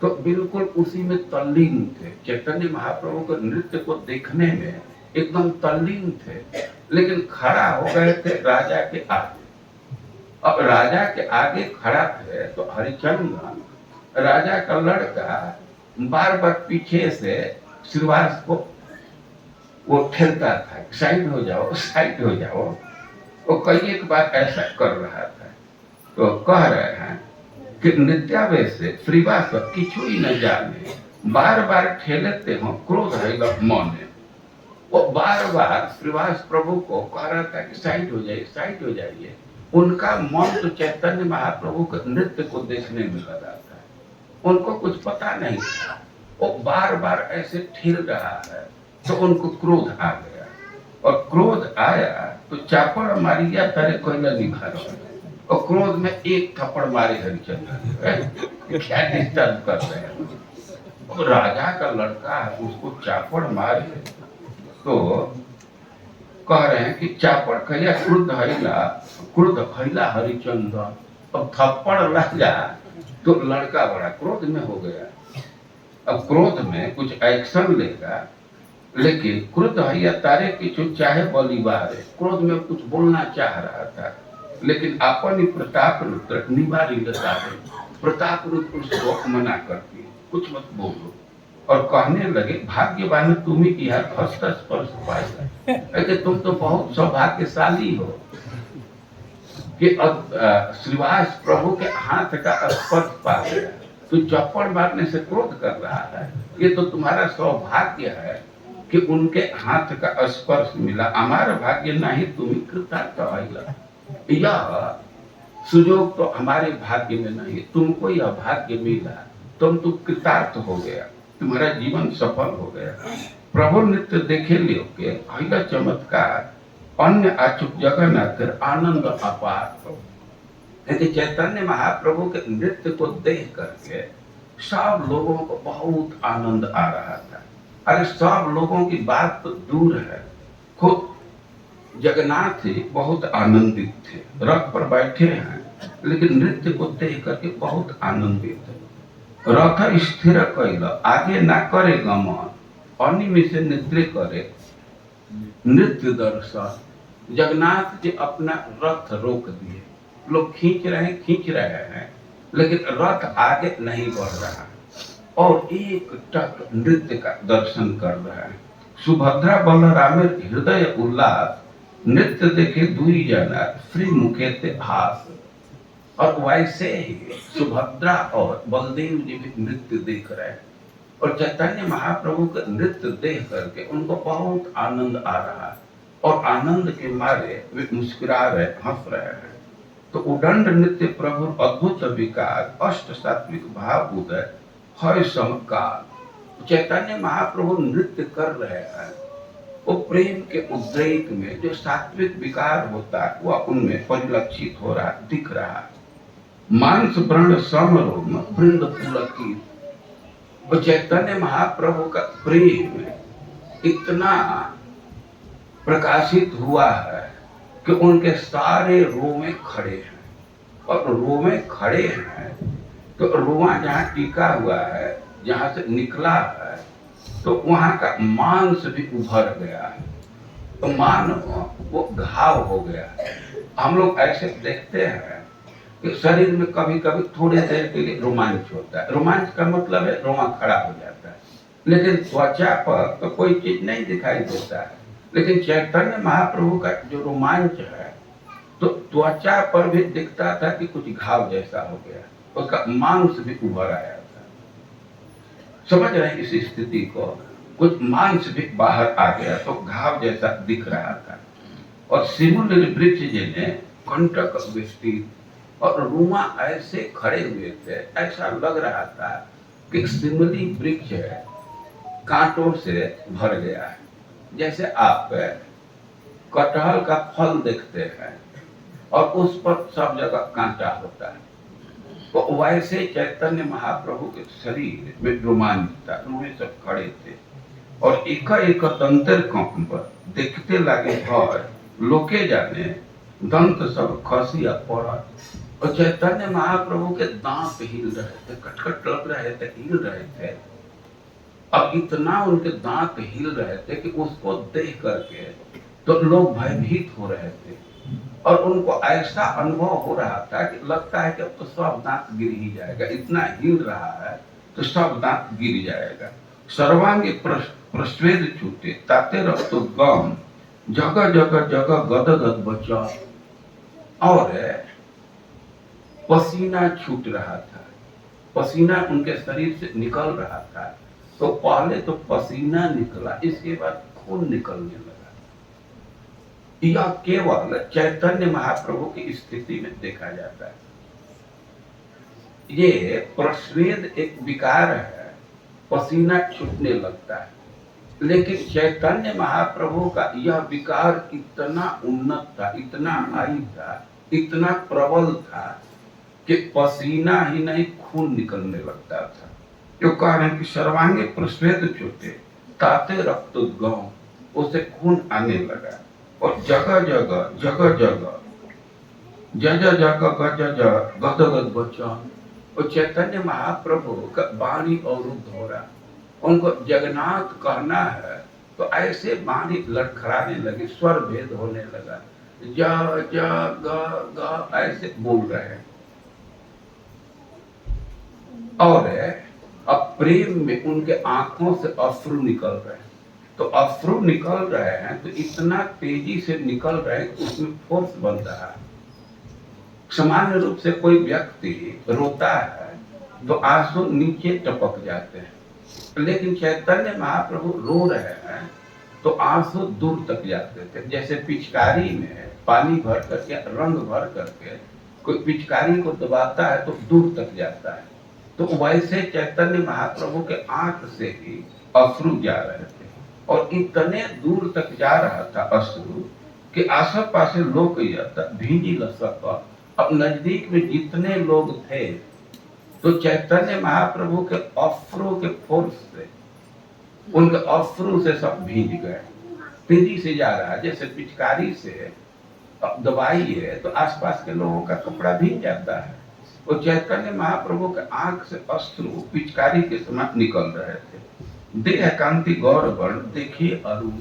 तो बिल्कुल उसी में तल्लीन थे। चैतन्य महाप्रभु के नृत्य को देखने में एकदम तल्लीन थे, लेकिन खड़ा हो गए थे राजा के आगे। अब राजा के आगे खड़ा थे तो हरिचंदन राजा का लड़का बार बार पीछे से श्रीवास को वो ठेलता था, साइड हो जाओ, साइड हो जाओ। वो कई एक बार ऐसा कर रहा था। तो कह रहे हैं कि नृत्यावेश से श्रीवास किछु ही न जाने, बार बार ठेलते हो क्रोध रहेगा मौने। वो बार बार श्रीवास प्रभु को कह रहा था कि साइड हो जाइए, साइड हो जाइए। उनका मन तो चैतन्य महाप्रभु के नृत्य को देखने में लगा था, उनको कुछ पता नहीं था। वो बार बार ऐसे ठेल रहा है तो उनको क्रोध आ गया और क्रोध आया तो चापड़ मारिया तारे कोयला निभा रहा और क्रोध में एक थप्पड़ मारे हरिचंद्र। क्या डिस्टर्ब कर रहे हैं? और राजा का लड़का है, उसको चापड़ मारे तो कह रहे हैं कि चापड़ कहिया क्रुद्ध हैला हरिचंद्र। अब थप्पड़ लगा तो लड़का बड़ा क्रोध में हो गया। अब क्रोध में कुछ एक्शन लेगा, लेकिन क्रोध हैया तारे किछु चाहे बलिवार, क्रोध में कुछ बोलना चाह रहा था, लेकिन अपन ही प्रताप रुद्र निवारी लेता है। प्रताप रुद्र उसको मना करती, कुछ मत बोलो, और कहने लगे भाग्यवान तुम्हें यह हस्त स्पर्श पाएगा। तुम तो बहुत सौभाग्यशाली हो कि श्रीवास प्रभु के हाथ का स्पर्श पा गया। तो चप्पड़ मारने से क्रोध कर रहा है, ये तो तुम्हारा सौभाग्य है कि उनके हाथ का स्पर्श मिला। हमारा भाग्य नहीं, तुम्हें कृतार्थ आएगा। यह सुयोग तो हमारे भाग्य में नहीं, तुमको यह भाग्य मिला, तुम तो कृतार्थ हो गया, तुम्हारा जीवन सफल हो गया। प्रभु नृत्य देखे लियो के अहिला चमत्कार अन्य अचूक जगन्नाथ आनंद अपार। लेकिन चैतन्य महाप्रभु के नृत्य को देख करके सब लोगों को बहुत आनंद आ रहा था। अरे सब लोगों की बात तो दूर है, खुद जगन्नाथ ही बहुत आनंदित थे। रथ पर बैठे हैं लेकिन नृत्य को देख करके बहुत आनंदित है। रथ स्थिर कैल आगे ना करे गमन, अनिमिष से निद्रे करे नृत्य दर्शन। जगन्नाथ जी अपना रथ रोक दिए, लोग खींच रहे हैं, लेकिन रथ आगे नहीं बढ़ रहा और एक टक नृत्य का दर्शन कर रहा है। सुभद्रा बलरामेर हृदय उल्लास, नृत्य देखे दुई जना श्री मुखे ते हास। और वैसे ही सुभद्रा और बलदेव जी भी नृत्य देख रहे हैं और चैतन्य महाप्रभु का नृत्य देख करके उनको बहुत आनंद आ रहा है और आनंद के मारे वे मुस्कुरा रहे, हंस रहे हैं। तो उदंड नृत्य प्रभु अद्भुत विकार, अष्ट सात्विक भाव उदय है समकाल। चैतन्य महाप्रभु नृत्य कर रहे हैं, वो प्रेम के उद्रेक में जो सात्विक विकार होता है वह उनमें परिलक्षित हो रहा, दिख रहा है। मांस व्रण समरोम वृंद पुलकित। और चैतन्य महाप्रभु का प्रेम इतना प्रकाशित हुआ है कि उनके सारे रोमे खड़े हैं, और रोमे खड़े हैं तो रोमा जहाँ टिका हुआ है, जहाँ से निकला है, तो वहाँ का मांस भी उभर गया है, तो मानो वो घाव हो गया है। हम लोग ऐसे देखते हैं कि शरीर में कभी कभी थोड़ी देर के लिए रोमांच होता है। रोमांच का मतलब है रोमा खड़ा हो जाता है, लेकिन त्वचा पर तो कोई चीज नहीं दिखाई देता है। लेकिन चैतन्य महाप्रभु का जो रोमांच है तो त्वचा पर भी दिखता था कि कुछ घाव जैसा हो गया, उसका मांस भी उभर आया था। समझ रहे हैं इस स्थिति को? कुछ मांस भी बाहर आ गया तो घाव जैसा दिख रहा था। और सिमुल वृक्ष जिन्हें कंटक विस्तृत और रुमा ऐसे खड़े हुए थे, ऐसा लग रहा था कि सिमुली वृक्ष कांटों से भर गया है। जैसे आप कटहल का फल देखते हैं और उस पर सब जगह कांटा होता है, तो वैसे चैतन्य महाप्रभु के शरीर में रोमांच था, उन्हें सब खड़े थे और एक तंत्र कंप देखते लगे और लोके जाने दंत सब खसिया पड़ा। और चैतन्य महाप्रभु के दांत हिल रहे थे, कटकट लग रहे थे, हिल रहे थे। अब इतना उनके दांत हिल रहे थे कि उसको देख करके तो लोग भयभीत हो रहे थे और उनको ऐसा अनुभव हो रहा था कि लगता है कि अब तो सब दांत गिर ही जाएगा, इतना हिल रहा है तो सब दांत गिर जाएगा। सर्वांगी प्रस्वेद छूटे ताते रक्त गम जगह जगह जगह गदगद बचा। और पसीना छूट रहा था, पसीना उनके शरीर से निकल रहा था। तो पहले तो पसीना निकला, इसके बाद खून निकलने लगा। यह केवल चैतन्य महाप्रभु की स्थिति में देखा जाता है। ये प्रस्वेद एक विकार है, पसीना छूटने लगता है। लेकिन चैतन्य महाप्रभु का यह विकार इतना उन्नत था, इतना हाई था, इतना प्रबल था कि पसीना ही नहीं खून निकलने लगता था। जो कह रहे हैं कि सर्वांगे प्रस्वेद छूटे ताते रक्तोद्गम, उसे खून आने लगा। और जगह जगह जगह जगह जगह जगह गदगद बचा। और चैतन्य महाप्रभु का वाणी अवरुद्ध हो रहा, उनको जगन्नाथ कहना है तो ऐसे वाणी लड़खड़ाने लगे, स्वर भेद होने लगा, ज ज ग ग ऐसे बोल रहे हैं। और अब प्रेम में उनके आंखों से अश्रु निकल रहे हैं। तो अश्रु निकल रहे हैं तो इतना तेजी से निकल रहे हैं कि उसमें फोर्स बन रहा है। सामान्य रूप से कोई व्यक्ति रोता है तो आंसू नीचे टपक जाते हैं, लेकिन चैतन्य महाप्रभु रो रहे हैं तो आंसू दूर तक जाते थे। जैसे पिचकारी में पानी भर करके, रंग भर करके कोई पिचकारी को दबाता है तो दूर तक जाता है, तो वैसे चैतन्य महाप्रभु के आंख से ही अश्रु जा रहे थे। और इतने दूर तक जा रहा था अश्रु कि आस पास लोग भीजी लसक। अब नजदीक में जितने लोग थे तो चैतन्य महाप्रभु के अश्रु के फोर्स से, उनके अश्रु से सब भीज गए। तेजी से जा रहा है, जैसे पिचकारी से अब दवाई है तो आसपास के लोगों का कपड़ा भीग जाता है। वो चैतन्य महाप्रभु के आंख से अश्रु पिचकारी के समान निकल रहे थे। देह कांति गौर वर्ण देखिए अरुण।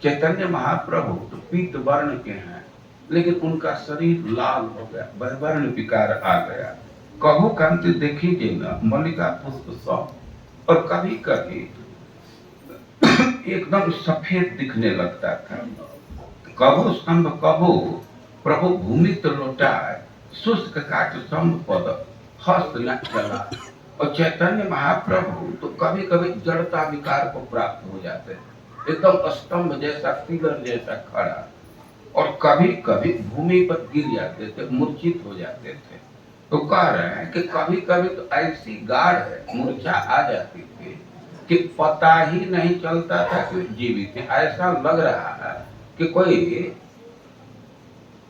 चैतन्य महाप्रभु तो पीत वर्ण के हैं, लेकिन उनका शरीर लाल हो गया, वर्ण विकार आ गया। कहू कांति देखी जे न मल्लिका पुष्प सौ। और कभी कभी एकदम सफेद दिखने लगता था। कभू स्तंभ कभू प्रभु भूमि तो लौटाए, शुष्क काट स्तंभ पद हस्त न चला। और चैतन्य महाप्रभु तो कभी कभी जड़ता विकार को प्राप्त हो जाते हैं, एकदम स्तंभ जैसा, पिलर जैसा खड़ा। और कभी कभी भूमि पर गिर जाते थे, मूर्छित हो जाते थे। तो कह रहे हैं कि कभी कभी तो ऐसी गाढ़ मूर्छा आ जाती थी कि पता ही नहीं चलता था कि जीवित है। ऐसा लग रहा है कि कोई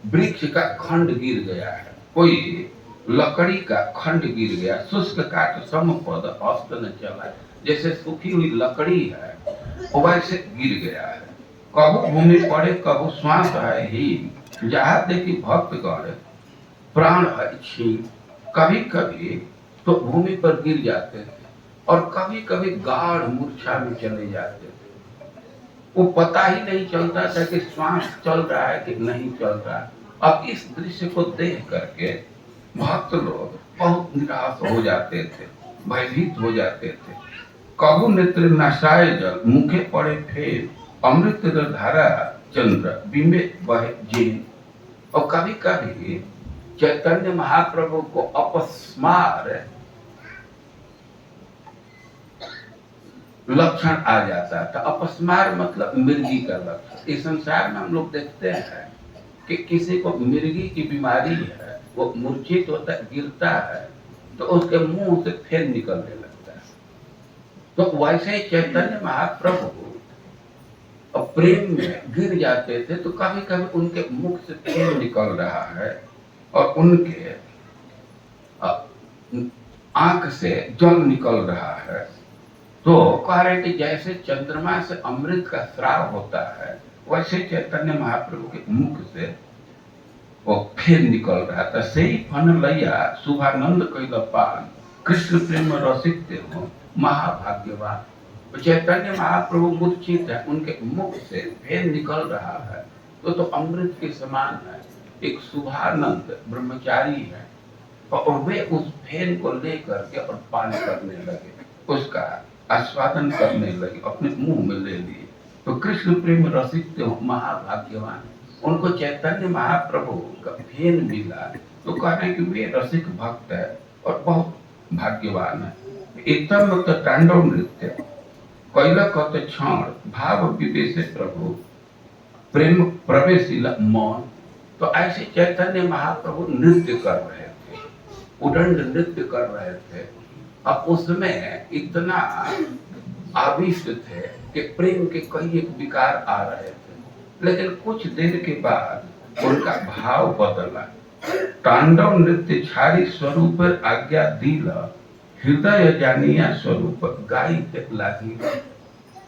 वृक्ष का खंड गिर गया है, कोई लकड़ी का खंड गिर गया। शुष्क काट समपद हस्त न चला, जैसे सूखी हुई लकड़ी है वैसे गिर गया है। कबू भूमि पड़े कबू श्वास है ही, जहाँ देखी भक्त गण प्राण है छीन। कभी कभी तो भूमि पर गिर जाते थे और कभी कभी गाढ़ मूर्छा में चले जाते थे। वो पता ही नहीं चलता था कि श्वास चल रहा है कि नहीं चल रहा है। अब इस दृश्य को देख करके भक्त लोग बहुत निराश हो जाते थे, भयभीत हो जाते थे। कबू नेत्र नशाए जल मुखे पड़े फेर, अमृत धारा चंद्र बिंबे बहे जेन। और कभी कभी चैतन्य महाप्रभु को अपस्मार लक्षण आ जाता था। अपस्मार मतलब मिर्गी का लक्षण। इस संसार में हम लोग देखते हैं कि किसी को मिर्गी की बीमारी है, वो मूर्छित होता है, गिरता है, तो उसके मुंह से फेन निकलने लगता है। तो वैसे ही चैतन्य महाप्रभु और प्रेम में गिर जाते थे, तो कभी कभी उनके मुख से फेन निकल रहा है और उनके आंख से जल निकल रहा है। तो कह रहे कि जैसे चंद्रमा से अमृत का स्राव होता है, वैसे चैतन्य महाप्रभु के मुख से वो फेन निकल रहा था। सही फन लैया शुभानंद कैल पान, कृष्ण प्रेम रसिक हो महाभाग्यवान। चैतन्य महाप्रभु मूर्छित है, उनके मुख से फेन निकल रहा है, तो अमृत के समान है। एक शुभानंद ब्रह्मचारी है और वे उस फेन को लेकर के और पान करने लगे, उसका आस्वादन करने लगे, अपने मुंह में ले लिए। तो कृष्ण प्रेम रसिक हो महाभाग्यवान, उनको चैतन्य महाप्रभु का फेन मिला, तो कह रहे कि वे रसिक भक्त है और बहुत भाग्यवान है। इतम तो तांडव नृत्य कैल कत क्षण भाव विवेश प्रभु प्रेम प्रवेशिला मौन। तो ऐसे चैतन्य महाप्रभु नृत्य कर रहे थे, उदंड नृत्य कर रहे थे। अब उसमें इतना आविष्ट थे कि प्रेम के कई विकार आ रहे थे, लेकिन कुछ देर के बाद उनका भाव बदला। तांडव नृत्य छारी स्वरूप आज्ञा दिल, हृदय जानिया स्वरूप गायित लागी।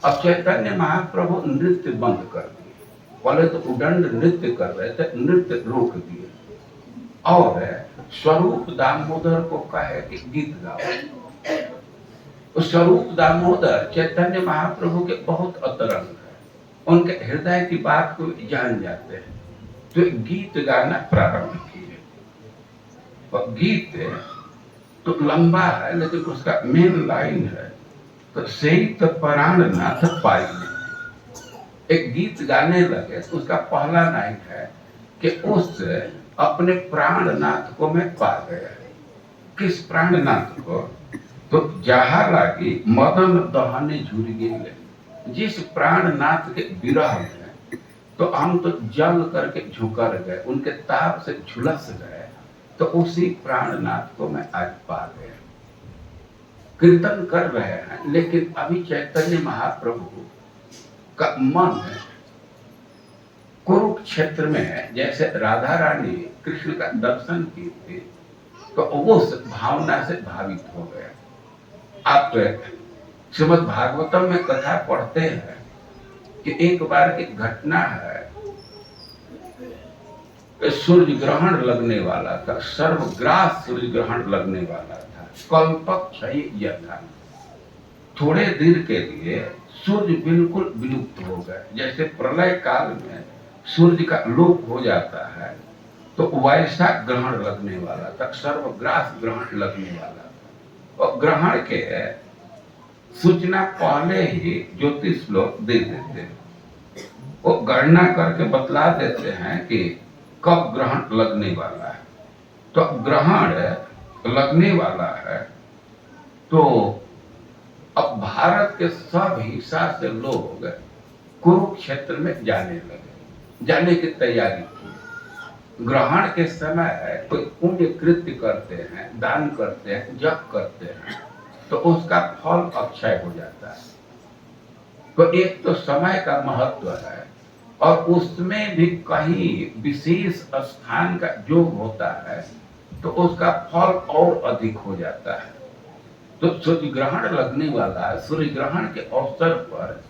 अब चैतन्य महाप्रभु नृत्य बंद कर दिए। पहले तो उदंड नृत्य कर रहे थे, नृत्य रोक दिए और स्वरूप दामोदर को कहे कि गीत गाओ। स्वरूप दामोदर चैतन्य महाप्रभु के बहुत अंतरंग है, उनके हृदय की बात को जान जाते हैं, तो गीत गाना प्रारंभ किए। और गीत तो लंबा है, लेकिन उसका मेन लाइन है तो सही तो प्राणनाथ पाई। एक गीत गाने लगे तो उसका पहला लाइन है कि उस अपने प्राणनाथ को मैं पा गया। किस प्राणनाथ को? तो जहाँ लागी मदन दहने झुर गए, जिस प्राणनाथ के विरह में तो हम तो जल करके झुकर गए, उनके ताप से झुलस गए, तो उसी प्राणनाथ को मैं आज पा गया। कीर्तन कर रहे हैं, लेकिन अभी चैतन्य महाप्रभु का मन कुरुक्षेत्र में है। जैसे राधा रानी कृष्ण का दर्शन की थी, तो वो उस भावना से भावित हो गया। आप श्रीमद् भागवतम में कथा पढ़ते हैं कि एक बार की घटना है, सूर्य ग्रहण लगने वाला था, सर्वग्रास सूर्य ग्रहण लगने वाला था, कल्पक क्षय था। थोड़े देर के लिए सूर्य बिल्कुल विलुप्त हो गए। जैसे प्रलय काल में सूर्य का लोप हो जाता है, तो वैसा ग्रहण लगने वाला था, सर्वग्रास ग्रहण लगने वाला था। और ग्रहण के सूचना पहले ही ज्योतिष लोग दे देते हैं, वो गणना करके बतला देते हैं कि कब ग्रहण लगने वाला है। तो ग्रहण लगने वाला है, तो अब भारत के सब हिस्सा से लोग कुरुक्षेत्र में जाने लगे, जाने की तैयारी की। ग्रहण के समय कोई पुण्य कृत्य करते हैं, दान करते हैं, जप करते हैं, तो उसका फल अक्षय हो जाता है। तो एक तो समय का महत्व है, और उसमें भी कहीं विशेष स्थान का योग होता है, तो उसका फल और अधिक हो जाता है। तो सूर्य ग्रहण लगने वाला है, सूर्य ग्रहण के अवसर पर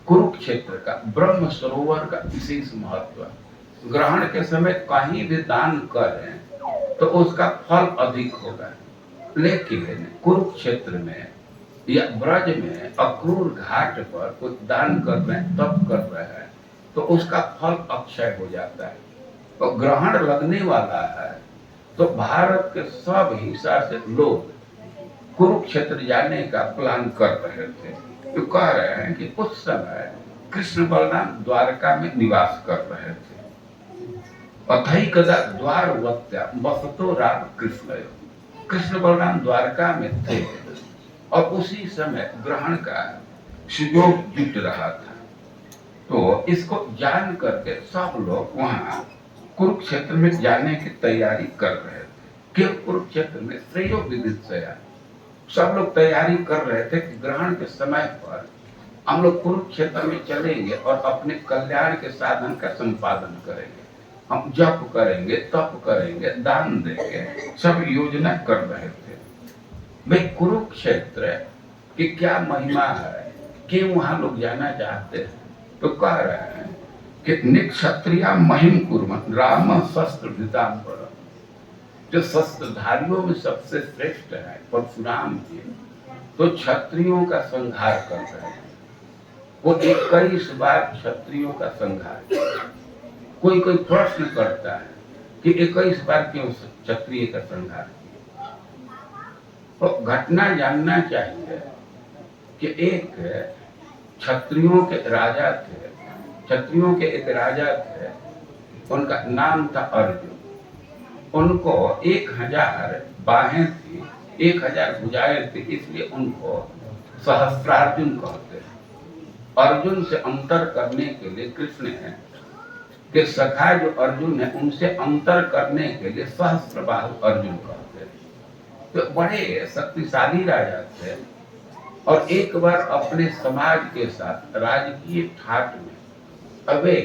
कुरुक्षेत्र का ब्रह्म सरोवर का विशेष महत्व है। ग्रहण के समय कहीं भी दान करें तो उसका फल अधिक होगा, लेकिन कुरुक्षेत्र में या ब्रज में अक्रूर घाट पर कुछ दान कर रहे हैं, तप कर रहे हैं, तो उसका फल अक्षय हो जाता है। तो ग्रहण लगने वाला है, तो भारत के सब हिस्सा से लोग कुरुक्षेत्र जाने का प्लान कर रहे थे। तो कह रहे हैं कि उस समय कृष्ण बलराम द्वारका में निवास कर रहे थे। अथई कदा द्वारवत्या बसतो राम कृष्ण, कृष्ण बलराम द्वारका में थे, और उसी समय ग्रहण का सुयोग जुट रहा था। तो इसको जान करके सब लोग वहां कुरुक्षेत्र में जाने की तैयारी कर रहे थे। कि कुरुक्षेत्र में श्रेयो विदित से सब लोग तैयारी कर रहे थे कि ग्रहण के समय पर हम लोग कुरुक्षेत्र में चलेंगे और अपने कल्याण के साधन का संपादन करेंगे। हम जप करेंगे, तप करेंगे, दान देंगे, सब योजना कर रहे थे। भाई कुरुक्षेत्र की क्या महिमा है कि वहां लोग जाना चाहते हैं। तो कह रहे हैं कि निक्षत्रिया महिम कुर्वन् राम शस्त्र भृतांबर, जो शस्त्रधारियों में सबसे श्रेष्ठ है परशुराम जी, तो क्षत्रियों का संहार कर रहे हैं। वो 21 बार क्षत्रियों का संहार। कोई कोई प्रश्न करता है कि 21 बार क्यों क्षत्रिय का संहार किया। तो घटना जानना चाहिए कि एक क्षत्रियों के राजा थे, क्षत्रियों के एक राजा थे, उनका नाम था अर्जुन। उनको 1000 बाहें थी, 1000 भुजाएं थी, इसलिए उनको सहस्त्रार्जुन कहते हैं। अर्जुन से अंतर करने के लिए कृष्ण के सखा जो अर्जुन है उनसे अंतर करने के लिए सहस्त्रबाहु अर्जुन कहते हैं। तो बड़े शक्तिशाली राजा थे और एक बार अपने समाज के साथ राजकीय ठाट में अबे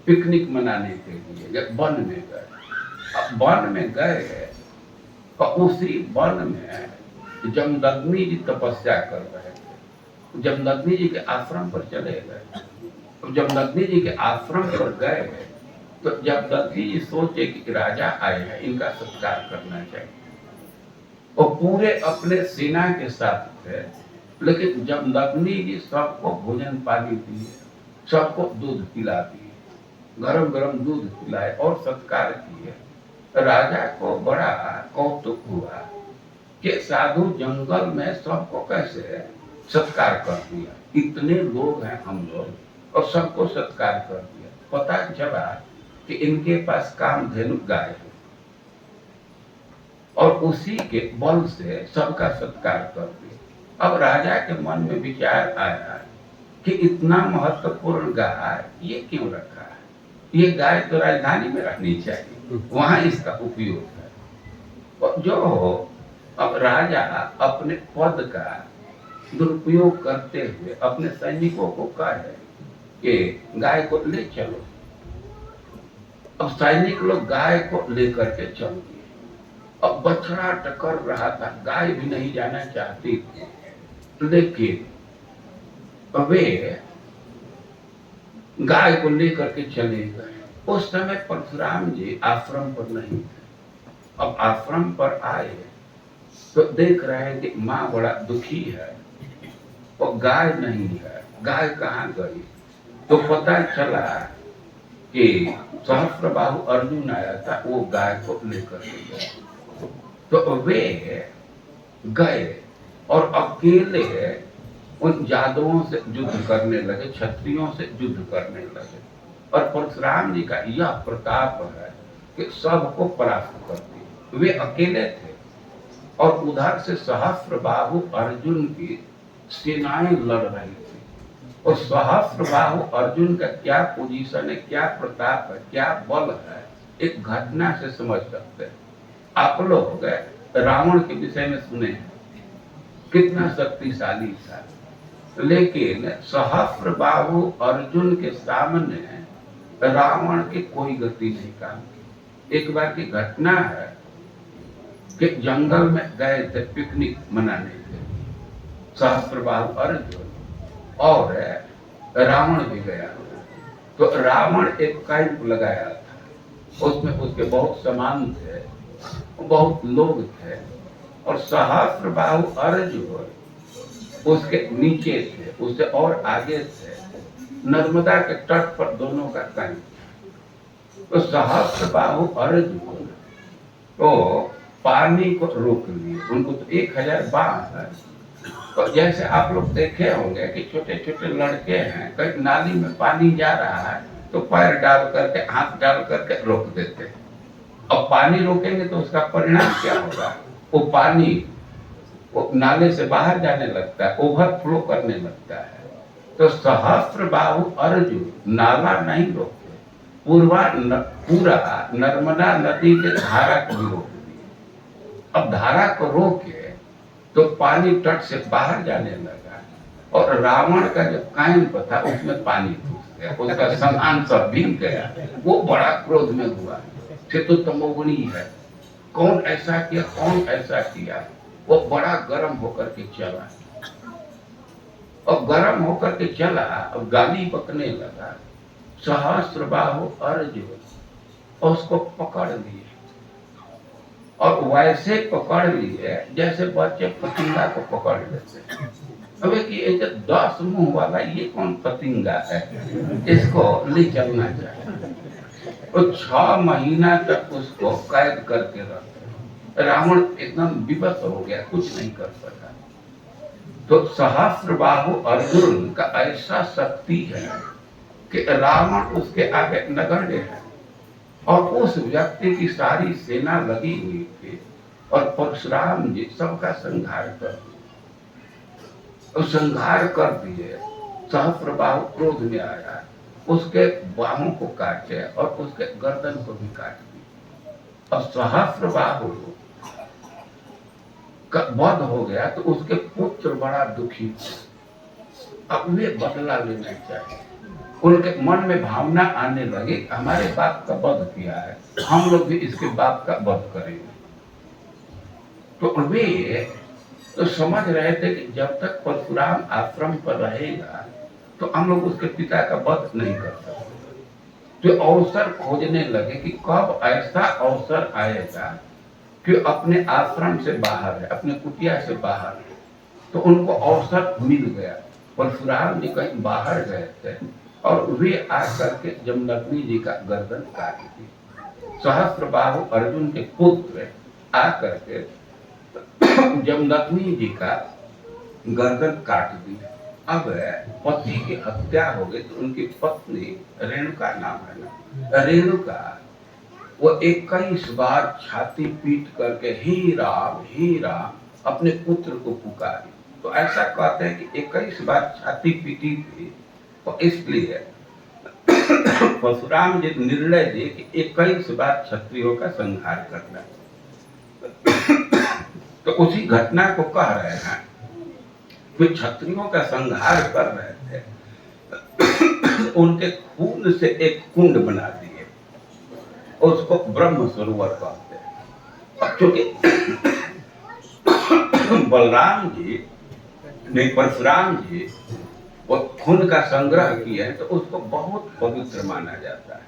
पिकनिक मनाने के लिए वन में गए। अब वन में गए तो उसी वन में जमदग्नि जी तपस्या कर रहे थे। जमदग्नि जी के आश्रम पर चले गए। जमदग्नि जी के आश्रम पर गए तो जमदग्नि जी सोचे कि राजा आए हैं, इनका सत्कार करना चाहिए। वो पूरे अपने सेना के साथ थे, लेकिन जमदग्नि जी सबको भोजन पानी दिए, सबको दूध पिला दिए, गरम गरम दूध पिलाए और सत्कार किए। राजा को बड़ा कौतुक हुआ कि साधु जंगल में सबको कैसे सत्कार कर दिया। इतने लोग हैं हम लोग और सबको सत्कार कर दिया। पता चला कि इनके पास कामधेनु गाय है और उसी के बल से सबका सत्कार कर दिया। अब राजा के मन में विचार आया कि इतना महत्वपूर्ण गाय ये क्यों रखा है, ये गाय तो राजधानी में रहनी चाहिए, वहां इसका उपयोग है। और जो हो, अब राजा अपने पद का दुरुपयोग करते हुए अपने सैनिकों को कहे कि गाय को ले चलो। अब सैनिक लोग गाय को लेकर के चल दिए। अब बछड़ा टकर रहा था, गाय भी नहीं जाना चाहती थी, लेकिन वे गाय को लेकर के चले गए। उस समय परशुराम जी आश्रम पर नहीं थे। अब आश्रम पर आए तो देख रहे हैं कि माँ बड़ा दुखी है और गाय नहीं है, गाय कहाँ गई। तो पता चला कि सहस्त्रबाहु अर्जुन आया था, वो गाय को लेकर के गया। तो वे गए और अकेले उन जादुओं से युद्ध करने लगे, क्षत्रियों से युद्ध करने लगे। और परशुराम जी का यह प्रताप है कि सबको परास्त करते। वे अकेले थे और उधर से सहस्त्रबाहु अर्जुन की सेनाएं लड़ रही थी। और सहस्त्रबाहु अर्जुन का क्या पोजीशन है, क्या प्रताप है, क्या बल है, एक घटना से समझ सकते हैं। आप लोग रावण के विषय में सुने हैं, कितना शक्तिशाली था, लेकिन सहस्त्रबाहु अर्जुन के सामने रावण की कोई गति नहीं काम की। एक बार की घटना है कि जंगल में गए थे पिकनिक मनाने के लिए सहस्त्रबाहु अर्जुन और रावण भी गया। तो रावण एक कैंप लगाया था, उसमें उसके बहुत सामान थे, बहुत लोग थे और सहस्त्रबाहु अर्जुन उसके नीचे थे, उससे और आगे थे, नर्मदा के तट पर दोनों का कैंप। तो सहस्त्रबाहु अर्जुन तो पानी को रोक लिए, उनको तो 1000 बाण है। तो जैसे आप लोग देखे होंगे कि छोटे छोटे लड़के हैं, कहीं नाली में पानी जा रहा है तो पैर डाल करके, हाथ डाल करके रोक देते हैं। अब पानी रोकेंगे तो उसका परिणाम क्या होगा, वो पानी वो नाले से बाहर जाने लगता है, ओवरफ्लो करने लगता है। तो सहस्त्र बाहु अर्जुन नाला नहीं रोके, पूरा नर्मदा नदी के धारा को भी रोक दिए। अब धारा को रोके तो पानी तट से बाहर जाने लगा, और रावण का जो कैंप था उसमें पानी घुस गया, उसका सामान सब भीग गया। वो बड़ा क्रोध में हुआ, फिर तो तमोगुणी है, कौन ऐसा किया, कौन ऐसा किया। वो बड़ा गर्म होकर के चला, और गर्म होकर के चला और गाली बकने लगा। सहस्त्र बाहु अर्जुन, और उसको पकड़ लिए, और वैसे पकड़ लिए जैसे बच्चे पतिंगा को पकड़ लेते। अब ये जो 10 मुंह वाला ये कौन पतिंगा है, इसको ले चलना चाहिए। तो 6 महीना तक उसको कैद करके रखे। रावण एकदम विवश हो गया, कुछ नहीं कर सका। तो सहस्त्र बाहु अर्जुन का ऐसा शक्ति है कि रावण उसके आगे नगण्य है, और उस व्यक्ति की सारी सेना लगी हुई थी, और परशुराम जी सबका संहार कर दिए। संहार कर दिए। सहस्त्र बाहु क्रोध में आया, उसके बाहों को काटे और उसके गर्दन को भी काट दिया। और सहस्त्र बाहु का वध हो गया तो उसके पुत्र बड़ा दुखी थे। अब वे बदला लेना चाहिए। उनके मन में भावना आने लगी, हमारे बाप का वध किया है, हम लोग भी इसके बाप का वध करेंगे। तो वे तो समझ रहे थे कि जब तक परशुराम आश्रम पर रहेगा तो हम लोग उसके पिता का वध नहीं कर सकते। तो अवसर खोजने लगे कि कब ऐसा अवसर आएगा कि अपने आश्रम से बाहर है, अपने कुटिया से बाहर है। तो उनको अवसर मिल गया। परशुराम जी कहीं बाहर गए थे, और वे आकर के जमदग्नि जी का गर्दन काट दी। सहस्त्र बाहु अर्जुन के पुत्र आकर के जमदग्नि जी का गर्दन काट दी। अब पति की हत्या हो गई तो उनकी पत्नी रेणुका नाम है ना, रेणुका वो 21 बार छाती पीट करके ही राम अपने पुत्र को पुकारी। तो ऐसा कहते हैं कि 21 बार छाती पीटी थी, तो इसलिए परशुराम जी निर्णय दिए कि 21 बार क्षत्रियों का संहार करना। तो उसी घटना को कह रहे हैं कि क्षत्रियों का संहार कर रहे थे, उनके खून से एक कुंड बना दिए, उसको ब्रह्म सरोवर कहते हैं। क्योंकि बलराम जी ने परशुराम जी वो खून का संग्रह किया है, तो उसको बहुत पवित्र माना जाता है।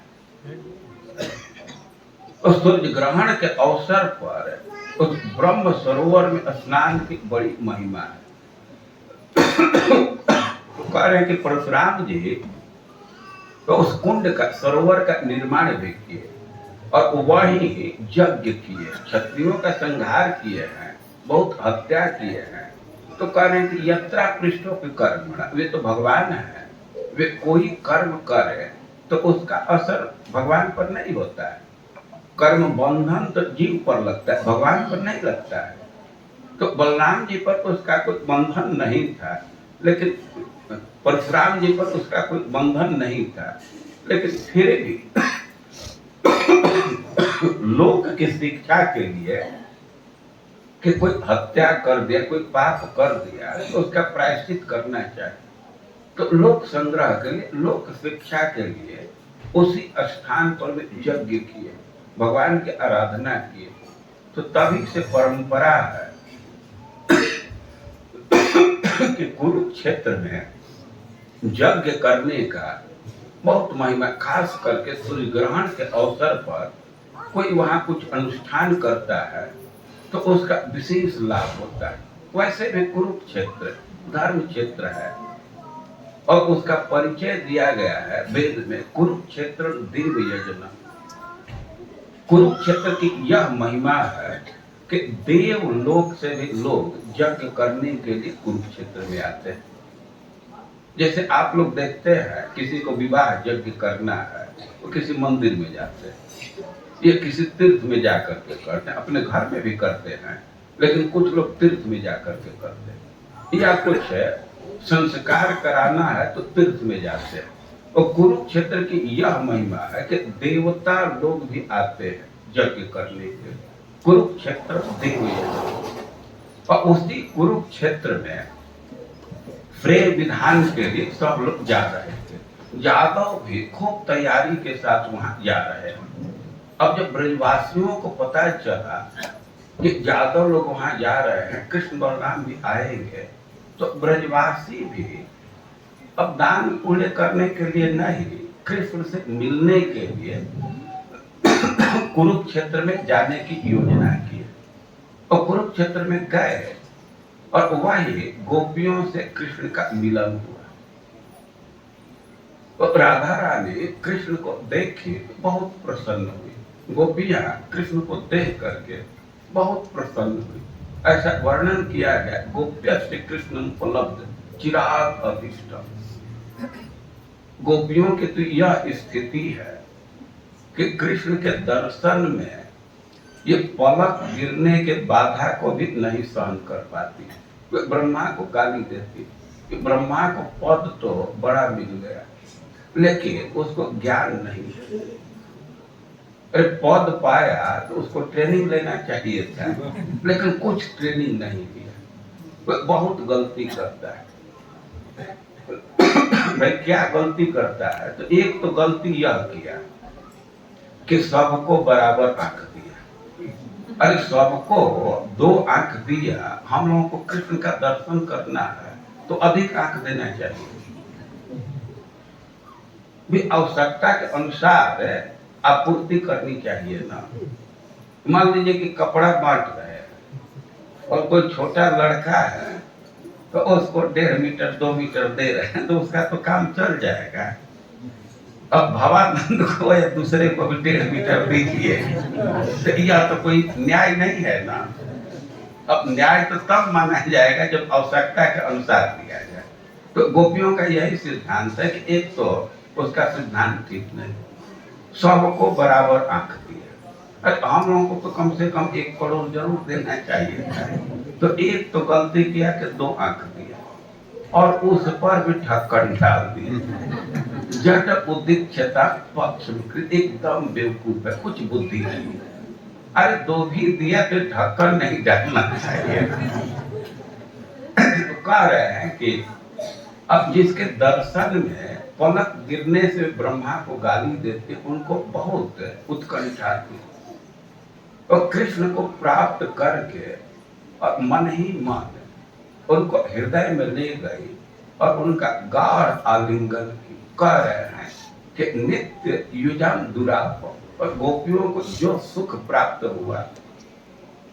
उस सूर्य ग्रहण के अवसर पर उस ब्रह्म सरोवर में स्नान की बड़ी महिमा है। तो कह रहे हैं कि परशुराम जी तो उस कुंड का सरोवर का निर्माण भी किए, और वही यज्ञ किए, क्षत्रियों का संहार किए हैं, बहुत हत्या किए हैं। तो कह रहे हैं कि यत्रा पृष्ठों के कर्म, वे तो भगवान है, वे कोई कर्म करे तो उसका असर भगवान पर नहीं होता है। कर्म बंधन तो जीव पर लगता है, भगवान पर नहीं लगता है। तो बलराम जी पर उसका कोई बंधन नहीं था, लेकिन परशुराम जी पर उसका कोई बंधन नहीं था, लेकिन फिर भी लोक की शिक्षा के लिए कि कोई हत्या कर दिया, कोई पाप कर दिया, तो उसका प्रायश्चित करना चाहिए। तो लोक संग्रह के लिए, लोक शिक्षा के लिए उसी स्थान पर वे यज्ञ किए, भगवान की आराधना किए। तो तभी से परंपरा है कि कुरुक्षेत्र में यज्ञ करने का बहुत महिमा, खास करके सूर्य ग्रहण के अवसर पर कोई वहां कुछ अनुष्ठान करता है तो उसका विशेष लाभ होता है। वैसे भी कुरुक्षेत्र धर्म क्षेत्र है, और उसका परिचय दिया गया है वेद में, कुरुक्षेत्र दिव्य यज्ञ। कुरुक्षेत्र की यह महिमा है कि देव लोक से भी लोग यज्ञ करने के लिए कुरुक्षेत्र में आते हैं। जैसे आप लोग देखते हैं किसी को विवाह यज्ञ करना है तो किसी मंदिर में जाते हैं, ये किसी तीर्थ में जाकर के करते हैं, अपने घर में भी करते हैं, लेकिन कुछ लोग तीर्थ में जाकर के करते हैं, या कुछ संस्कार कराना है तो तीर्थ में जाते हैं। और कुरुक्षेत्र की यह महिमा है कि देवता लोग भी आते हैं यज्ञ करने के लिए। कुरुक्षेत्र देव यज्ञ, और उसी कुरुक्षेत्र में प्रेम विधान के लिए सब लोग जा रहे थे। यादव भी खूब तैयारी के साथ वहां जा रहे हैं। अब जब ब्रजवासियों को पता चला कि यादव लोग वहां जा रहे हैं, कृष्ण बलराम भी आएंगे, तो ब्रजवासी भी अब दान पुण्य करने के लिए नहीं, कृष्ण से मिलने के लिए कुरुक्षेत्र में जाने की योजना की। और कुरुक्षेत्र में गए और वही गोपियों से कृष्ण का मिलन हुआ। तो राधा रानी कृष्ण को देखी तो बहुत प्रसन्न हुई। गोपियां कृष्ण को देख करके बहुत प्रसन्न हुई। ऐसा वर्णन किया गया, गोप्य से कृष्ण उपलब्ध चिराग अभिष्ट। गोपियों की तो यह स्थिति है कि कृष्ण के दर्शन में ये पलक गिरने के बाधा को भी नहीं सहन कर पाती। वे ब्रह्मा को गाली देती कि ब्रह्मा को पद तो बड़ा मिल गया, लेकिन उसको ज्ञान नहीं है। अरे पद पाया तो उसको ट्रेनिंग लेना चाहिए था, लेकिन कुछ ट्रेनिंग नहीं दिया। वह बहुत गलती करता है। भाई क्या गलती करता है? तो एक तो गलती यह किया कि सबको बराबर आंख दिया। अरे सबको 2 आंख दिया, हम लोगों को कृष्ण का दर्शन करना है तो अधिक आंख देना चाहिए। भी आवश्यकता के अनुसार आपूर्ति करनी चाहिए ना। मान लीजिए कि कपड़ा बांट रहे हैं और कोई छोटा लड़का है तो उसको 1.5 मीटर 2 मीटर दे रहे हैं, तो उसका तो काम चल जाएगा। अब भवानंद को या दूसरे को भी 1.5 मीटर दीजिए, तो यह तो कोई न्याय नहीं है ना। अब न्याय तो तब माना जाएगा जब आवश्यकता के अनुसार दिया जाए। तो गोपियों का यही सिद्धांत है कि एक तो उसका सिद्धांत ठीक नहीं, सबको बराबर आंख दिया। अरे हम लोगों को तो कम से कम 1 करोड़ जरूर देना चाहिए। तो एक तो गलती किया कि 2 आंख दिया और उस पर भी ढक्कन डाल दिया। जट उदिक्षता पक्ष एकदम बेवकूफ है, कुछ बुद्धि नहीं है। अरे 2 भी दिया तो ढक्कन नहीं डालना चाहिए। तो कह रहे हैं कि अब जिसके दर्शन में पलक गिरने से ब्रह्मा को गाली देते, उनको बहुत उत्कंठा थी। और कृष्ण को प्राप्त करके और मन ही मन उनको हृदय में ले गई और उनका गाढ़ आलिंगन की। कह रहे हैं कि नित्य युजाम दुराप, और गोपियों को जो सुख प्राप्त हुआ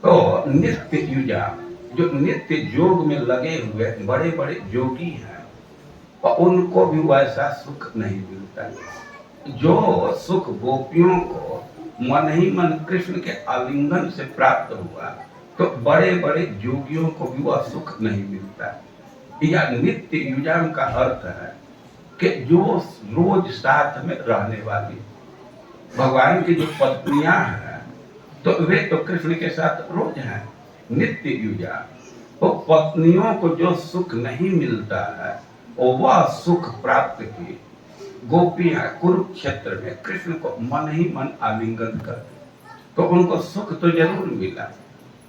तो नित्य युजाम, जो नित्य योग में लगे हुए बड़े बड़े योगी हैं, और उनको भी वैसा सुख नहीं मिलता। जो सुख गोपियों को मन ही मन कृष्ण के आलिंगन से प्राप्त हुआ, तो बड़े बड़े योगियों को भी वह सुख नहीं मिलता। यह नित्य युजाम का अर्थ है कि जो रोज साथ में रहने वाली भगवान की जो पत्नियां हैं, तो वे तो कृष्ण के साथ रोज हैं, नित्य युजा। तो पत्नियों को जो सुख नहीं मिलता है, वह सुख प्राप्त की गोपियां कुरुक्षेत्र में कृष्ण को मन ही मन आलिंगन कर, तो उनको सुख तो जरूर मिला,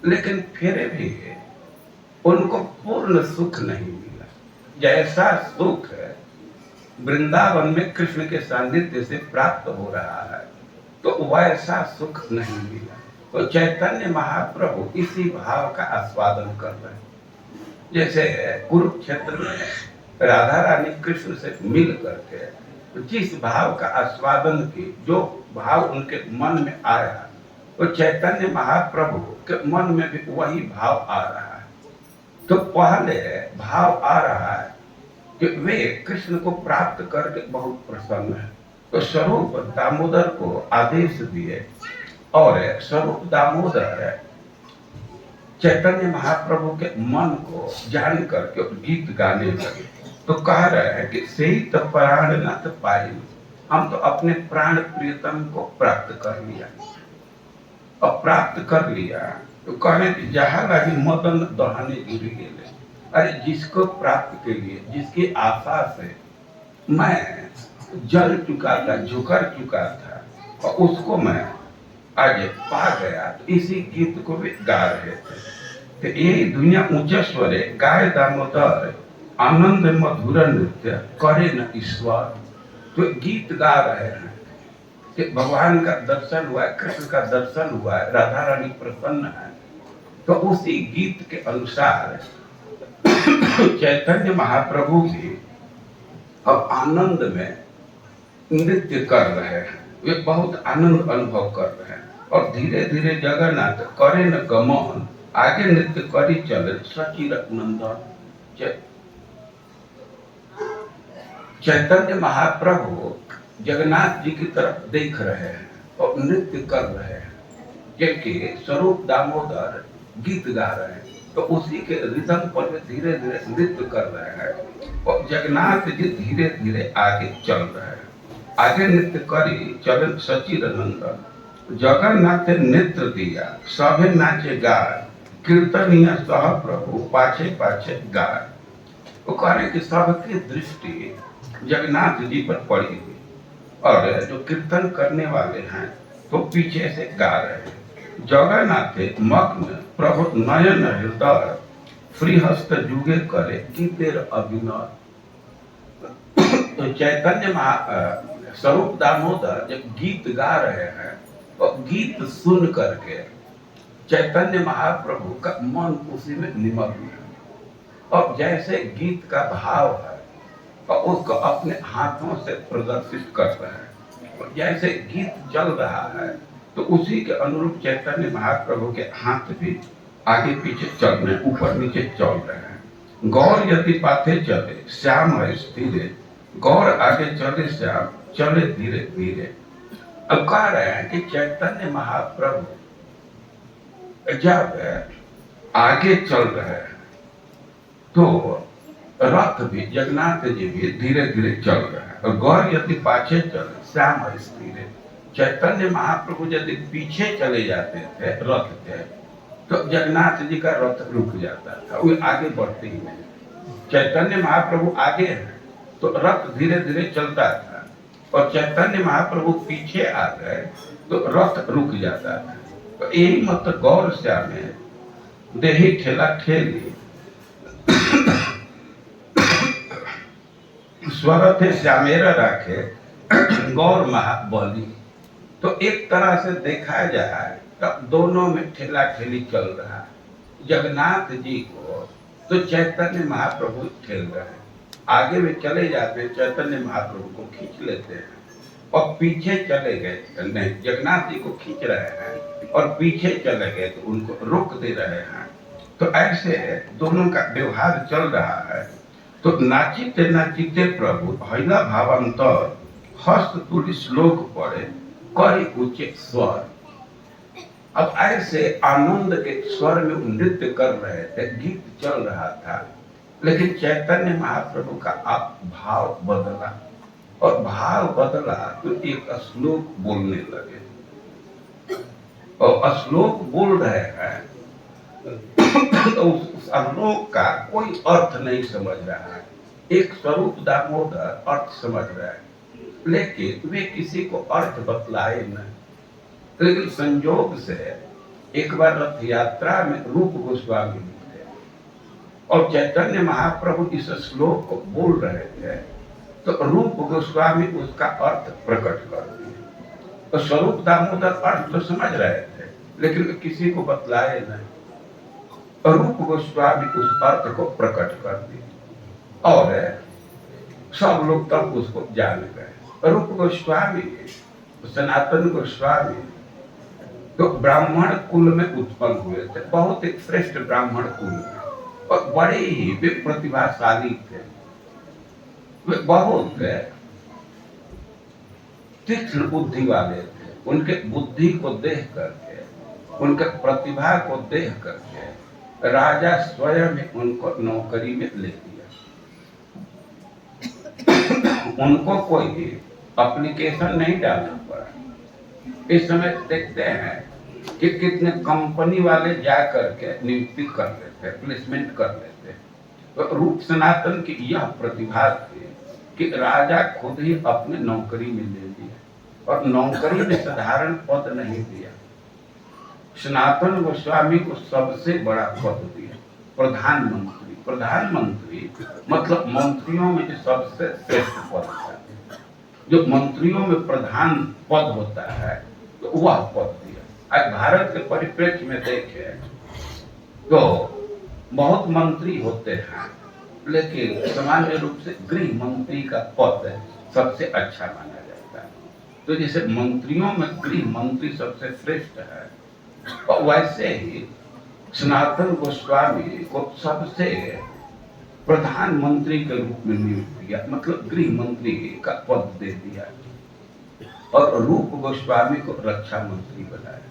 लेकिन फिर भी उनको पूर्ण सुख नहीं मिला। जैसा सुख वृंदावन में कृष्ण के सानिध्य से प्राप्त हो रहा है, तो वैसा सुख नहीं मिला। तो चैतन्य महाप्रभु इसी भाव का आस्वादन कर रहे हैं। जैसे कुरुक्षेत्र में राधा रानी कृष्ण से मिल करके जिस भाव का आस्वादन की, जो भाव उनके मन में आया, तो चैतन्य महाप्रभु के मन में भी वही भाव आ रहा है। तो पहले भाव आ रहा है कि वे कृष्ण को प्राप्त करके बहुत प्रसन्न है। तो स्वरूप दामोदर को आदेश दिए और स्वरूप दामोदर चैतन्य महाप्रभु के मन को जान करके गीत गाने लगे। तो कह रहे हैं कि सही तो प्राणनाथ पाई, हम तो अपने प्राण प्रियतम को प्राप्त कर लिया। और प्राप्त कर लिया तो कहने कि जहाँ लगी मदन दहने गिर गेले। अरे जिसको प्राप्त के लिए, जिसकी आशा से मैं जल चुका था, झुकर चुका था, और उसको मैं आज पा गया, तो इसी गीत को भी गा रहे थे। तो यही दुनिया ऊंचे स्वरे गाय दामोदर, आनंद मधुर नृत्य करे न ईश्वर। तो गीत गा रहे हैं कि भगवान का दर्शन हुआ है, कृष्ण का दर्शन हुआ है, राधा रानी प्रसन्न है। तो उसी गीत के अनुसार चैतन्य महाप्रभु भी अब आनंद में नृत्य कर रहे हैं, वे बहुत आनंद अनुभव कर रहे हैं। और धीरे धीरे जगन्नाथ करे न गमन, आगे नृत्य करी चले सचिर नंदन। चैतन्य महाप्रभु जगन्नाथ जी की तरफ देख रहे हैं और नृत्य कर रहे हैं, जबकि स्वरूप दामोदर गीत गा रहे हैं। तो उसी के रिदम पर वे धीरे धीरे नृत्य कर रहे हैं और जगन्नाथ जी धीरे धीरे आगे चल रहे हैं। आगे नृत्य करी चलन सचिर नंदन, जगन्नाथ नेत्र दिया सभे नाचे गाय, कीर्तनिया सह प्रभु पाछे पाछे गाय। वो कह रहे कि सबकी दृष्टि जगन्नाथ जी पर पड़ी हुई, और जो कीर्तन करने वाले हैं तो पीछे से गा रहे हैं। जगन्नाथ मग्न प्रभु नयन हृदय, श्रीहस्त जुगे करे गीतेर अभिनय। तो चैतन्य स्वरूप दामोदर जब गीत गा रहे हैं और गीत सुन करके चैतन्य महाप्रभु का मन उसी में निमग्न है, और जैसे गीत का भाव है और उसको अपने हाथों से प्रदर्शित कर रहे हैं, और जैसे गीत चल रहा है तो उसी के अनुरूप चैतन्य महाप्रभु के हाथ भी आगे पीछे चल रहे हैं, ऊपर नीचे चल रहे हैं। गौर यदि पाथे चले श्याम है स्थिर, गौर आगे चले श्याम चले धीरे धीरे। अब कह रहे हैं कि चैतन्य महाप्रभु जब आगे चल रहे हैं तो रथ भी जगन्नाथ जी भी धीरे धीरे चल रहे हैं, और गौर यदि पाछे चले श्याम स्थिर। चैतन्य महाप्रभु यदि पीछे चले जाते थे रथ के तो जगन्नाथ जी का रथ रुक जाता था, वो आगे बढ़ते ही नहीं। चैतन्य महाप्रभु आगे हैं तो रथ धीरे धीरे चलता था, और चैतन्य महाप्रभु पीछे आ गए तो रथ रुक जाता था। तो यही मत गौर श्याम देही ठेला ठेली, स्वर थे श्यामेरा राखे गौर महाबली। तो एक तरह से देखा जाए तो दोनों में ठेला ठेली चल रहा है। जगन्नाथ जी को तो चैतन्य महाप्रभु ठेल रहे हैं, आगे में चले जाते हैं चैतन्य महाप्रभु को खींच लेते हैं, और पीछे चले गए नहीं, जगन्नाथ जी को खींच रहे हैं और पीछे चले गए तो उनको रोक दे रहे हैं। तो ऐसे दोनों का व्यवहार चल रहा है। तो नाचिते नाचिते प्रभु हैला भावांतर, हस्त तुल्य श्लोक पढ़े करी ऊंचे स्वर। अब ऐसे आनंद के स्वर में नृत्य कर रहे थे, गीत चल रहा था, लेकिन चैतन्य महाप्रभु का आप भाव बदला, और भाव बदला तो एक श्लोक बोलने लगे, और श्लोक बोल रहे हैं तो उस श्लोक का कोई अर्थ नहीं समझ रहा है। एक स्वरूप दामोदर अर्थ समझ रहा है, लेकिन वे किसी को अर्थ बतलाए नहीं। लेकिन संयोग से एक बार रथ यात्रा में रूप गोस्वामी थे, और चैतन्य महाप्रभु इस श्लोक को बोल रहे थे, तो रूप गोस्वामी उसका अर्थ प्रकट कर दिए। तो स्वरूप दामोदर अर्थ तो समझ रहे थे, लेकिन किसी को बतलाए नहीं, और रूप गोस्वामी उस अर्थ को प्रकट कर दिए, और सब लोग तब उसको जान गए। रूप गोस्वामी सनातन गोस्वामी तो ब्राह्मण कुल में उत्पन्न हुए थे, बहुत एक श्रेष्ठ ब्राह्मण कुल में, और बड़े ही वे प्रतिभाशाली थे। वे बहुत तीक्ष्ण बुद्धि वाले थे। उनके बुद्धि को देख करके, उनके प्रतिभा को देख करके राजा स्वयं उनको नौकरी में ले दिया। उनको कोई एप्लीकेशन नहीं डालना पड़ा। इस समय देखते हैं कि कितने कंपनी वाले जा करके नियुक्ति कर लेते, प्लेसमेंट कर लेते। तो रूप सनातन की यह प्रतिभा थी कि राजा खुद ही अपने नौकरी में ले लिया और नौकरी में साधारण पद नहीं दिया, सनातन गोस्वामी को सबसे बड़ा पद दिया, प्रधानमंत्री। प्रधानमंत्री मतलब मंत्रियों में जो सबसे श्रेष्ठ पद है, जो मंत्रियों में प्रधान पद होता है, तो वह पद दिया। आज भारत के परिप्रेक्ष्य में देखें तो बहुत मंत्री होते हैं, लेकिन सामान्य रूप से गृह मंत्री का पद सबसे अच्छा माना जाता है। तो जैसे मंत्रियों में गृह मंत्री सबसे श्रेष्ठ है, और वैसे ही सनातन गोस्वामी को सबसे प्रधानमंत्री के रूप में नियुक्त किया, मतलब गृह मंत्री का पद दे दिया, और रूप गोस्वामी को रक्षा मंत्री बनाया।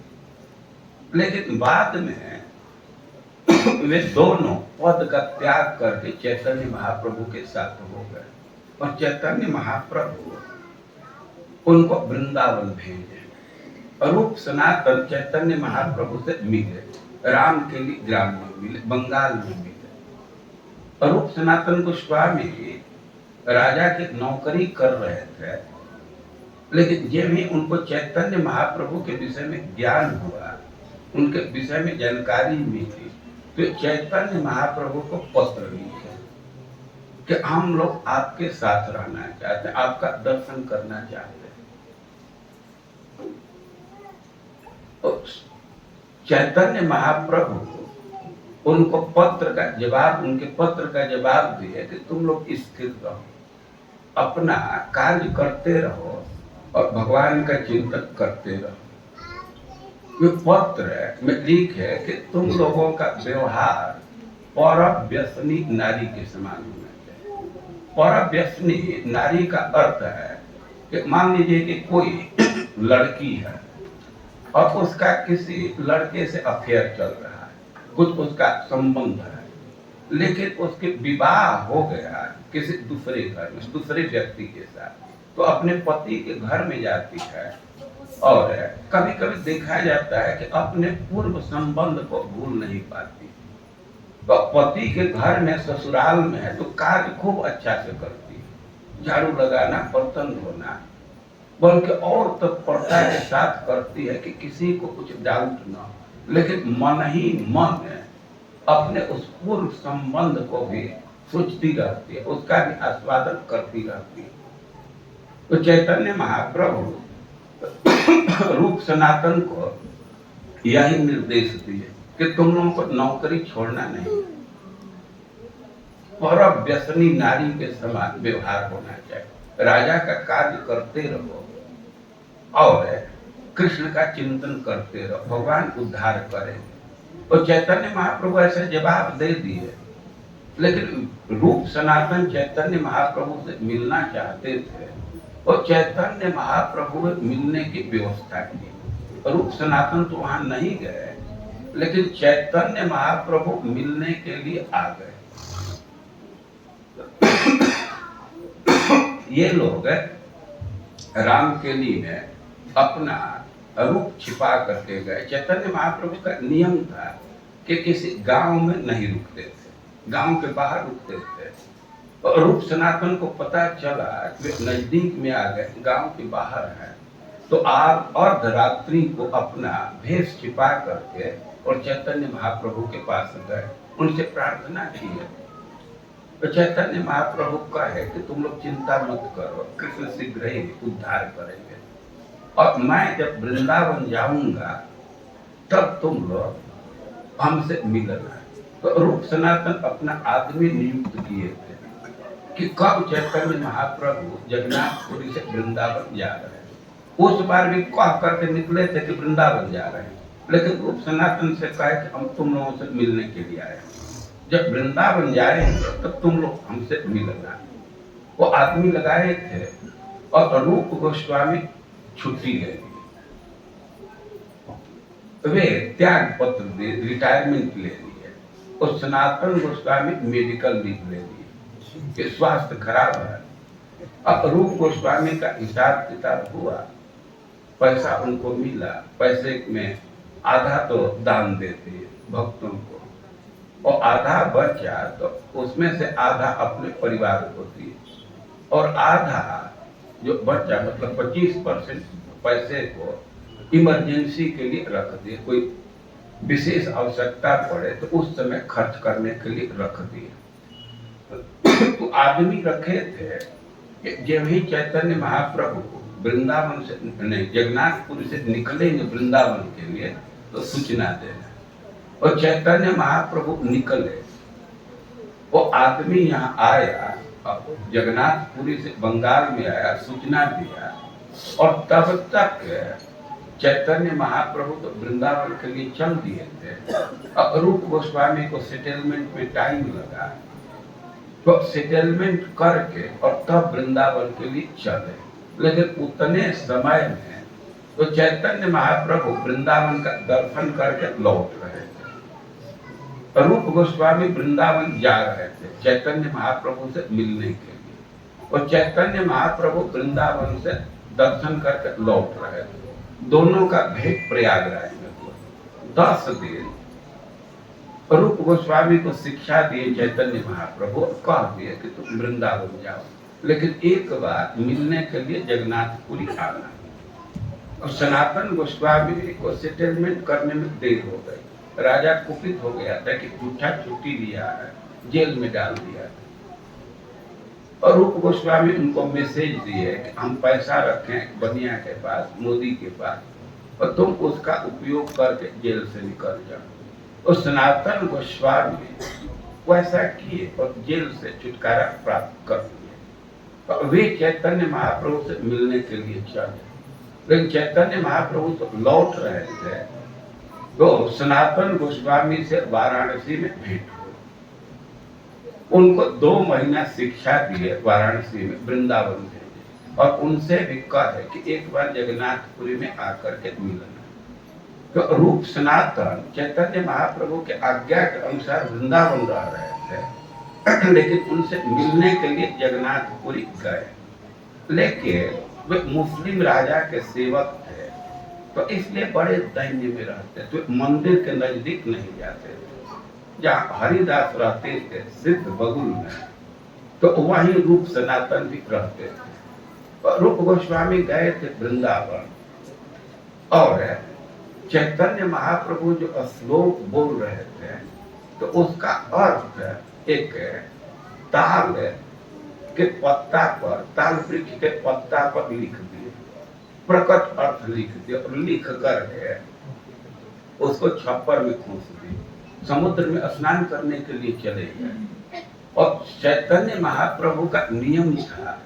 लेकिन बाद में वे दोनों पद का त्याग करके चैतन्य महाप्रभु के साथ हो गए, और चैतन्य महाप्रभु उनको वृंदावन भेजे। रूप सनातन चैतन्य महाप्रभु से मिले, राम के लिए ग्राम में मिले, बंगाल में मिले। रूप सनातन गोस्वामी राजा की नौकरी कर रहे थे, लेकिन जब भी उनको चैतन्य महाप्रभु के विषय में ज्ञान हुआ, उनके विषय में जानकारी मिली, तो चैतन्य महाप्रभु को पत्र लिखे कि हम लोग आपके साथ रहना चाहते हैं, आपका दर्शन करना चाहते हैं। तो चैतन्य महाप्रभु उनको पत्र का जवाब, उनके पत्र का जवाब दिए कि तुम लोग स्थिर रहो, अपना कार्य करते रहो और भगवान का चिंतन करते रहो। ये पत्र में लिखे कि तुम लोगों का व्यवहार पर व्यसनी नारी के समान होना चाहिए। पर व्यसनी नारी का अर्थ है कि मान लीजिए कि कोई लड़की है और उसका किसी लड़के से अफेयर चल रहा है, कुछ उसका संबंध है, लेकिन उसके विवाह हो गया किसी दूसरे घर में, दूसरे व्यक्ति के साथ, तो अपने पति के घर में जाती है, और कभी कभी देखा जाता है कि अपने पूर्व संबंध को भूल नहीं पाती। तो पति के घर में, ससुराल में है, तो कार्य खूब अच्छा से करती है, झाड़ू लगाना, बर्तन धोना, बल्कि और तत्परता के साथ करती है कि किसी को कुछ डाउट ना हो, लेकिन मन ही मन अपने उस पूर्व संबंध को भी सोचती रहती है, उसका भी आस्वादन करती रहती है। तो चैतन्य महाप्रभु रूप सनातन को यही निर्देश दिए कि तुम लोगों को नौकरी छोड़ना नहीं, पर व्यसनी नारी के समान व्यवहार होना चाहिए, राजा का कार्य करते रहो और कृष्ण का चिंतन करते रहो, भगवान उद्धार करेंगे। तो चैतन्य महाप्रभु ऐसे जवाब दे दिए, लेकिन रूप सनातन चैतन्य महाप्रभु से मिलना चाहते थे, और चैतन्य महाप्रभु मिलने की व्यवस्था की। रूप सनातन तो वहां नहीं गए, लेकिन चैतन्य महाप्रभु मिलने के लिए आ गए। ये लोग राम के लिए अपना रूप छिपा करके गए। चैतन्य महाप्रभु का नियम था कि किसी गांव में नहीं रुकते थे, गांव के बाहर रुकते थे। और रूप सनातन को पता चला कि वे नजदीक में आ गए, गांव के बाहर है, तो आप अर्धरात्रि को अपना भेष छिपा करके और चैतन्य महाप्रभु के पास गए, उनसे प्रार्थना की है। तो चैतन्य महाप्रभु कहे कि तुम लोग चिंता मत करो, कृष्ण शीघ्र ही उद्धार करेंगे, और मैं जब वृंदावन जाऊंगा तब तुम लोग हमसे मिलना। तो रूप सनातन अपना आदमी नियुक्त किए थे कि कब चैतन्य महाप्रभु जगन्नाथपुरी से वृंदावन जा रहे हैं। उस बार भी कह करके निकले थे कि वृंदावन जा रहे हैं, लेकिन रूप सनातन से कहे कि हम तुम लोगों से मिलने के लिए आए, जब वृंदावन जाएंगे तब तुम लोग हमसे मिलना। वो आदमी लगाए थे, और रूप गोस्वामी छुट्टी ले ली, वे त्याग पत्र दे, रिटायरमेंट ले लिए, और सनातन गोस्वामी मेडिकल लीव ले लिए कि स्वास्थ्य खराब है। अब रूप गोस्वामी का हिसाब किताब हुआ, पैसा उनको मिला, पैसे में आधा तो दान देती है भक्तों को, और आधा बचा तो उसमें से आधा अपने परिवार को दिए, और आधा जो बचा मतलब 25% पैसे को इमरजेंसी के लिए रख दिए, कोई विशेष आवश्यकता पड़े तो उस समय खर्च करने के लिए रख दिए। तो आदमी रखे थे कि जब ही चैतन्य महाप्रभु वृंदावन से नहीं जगन्नाथपुरी से निकलेंगे वृंदावन के लिए तो सूचना देना, और चैतन्य महाप्रभु निकले, वो आदमी यहाँ आया जगन्नाथपुरी से बंगाल में आया, सूचना दिया, और तब तक चैतन्य महाप्रभु तो वृंदावन के लिए चल दिए थे। अब रूप गोस्वामी को सेटलमेंट में टाइम लगा, तो सेटलमेंट करके और तब वृंदावन के लिए चले, लेकिन उतने समय में तो चैतन्य महाप्रभु वृंदावन का दर्शन करके लौट रहे थे। रूप गोस्वामी वृंदावन जा रहे थे चैतन्य महाप्रभु से मिलने के लिए, और चैतन्य महाप्रभु वृंदावन से दर्शन करके लौट रहे थे। दोनों का भेंट प्रयागराज में हुआ। 10 दिन रूप गोस्वामी को शिक्षा दिए चैतन्य महाप्रभु, कह दिए कि तुम वृंदावन जाओ, लेकिन एक बार मिलने के लिए जगन्नाथपुरी आना। और सनातन गोस्वामी को सेटलमेंट करने में देर हो गई। राजा कुपित हो गया था कि झूठा छुट्टी लिया है, जेल में डाल दिया था। और रूप गोस्वामी उनको मैसेज दिए कि हम पैसा रखें बनिया के पास, मोदी के पास, और तुम उसका उपयोग करके जेल से निकल जाओ। और सनातन गोस्वामी वैसा किए और जेल से छुटकारा प्राप्त कर लिए। और वे चैतन्य महाप्रभु से मिलने के लिए चले, लेकिन चैतन्य महाप्रभु तो लौट रहे थे, तो सनातन गोस्वामी से वाराणसी में भेंट हुई। उनको 2 महीना शिक्षा दिए वाराणसी में, वृंदावन भेजे, और उनसे भी कहे कि एक बार जगन्नाथपुरी में आकर के मिलना। तो रूप सनातन चैतन्य महाप्रभु के आज्ञा के अनुसार वृंदावन रह रहे थे, लेकिन उनसे मिलने के लिए जगन्नाथपुरी गए। लेकिन वे मुस्लिम राजा के सेवक थे, तो इसलिए बड़े दैन्य में रहते, तो मंदिर के नजदीक नहीं जाते थे। जहाँ हरिदास रहते थे सिद्ध बगुल में, तो वहीं रूप सनातन भी रहते थे। रूप गोस्वामी गए थे वृंदावन, और चैतन्य महाप्रभु जो श्लोक बोल रहे थे तो उसका अर्थ एक ताल के पत्ता पर, ताल वृक्ष के पत्ता पर लिख दिए, प्रकट अर्थ लिख दिए, और लिख कर उसको छप्पर में खोस दिए। समुद्र में स्नान करने के लिए चले गए। और चैतन्य महाप्रभु का नियम था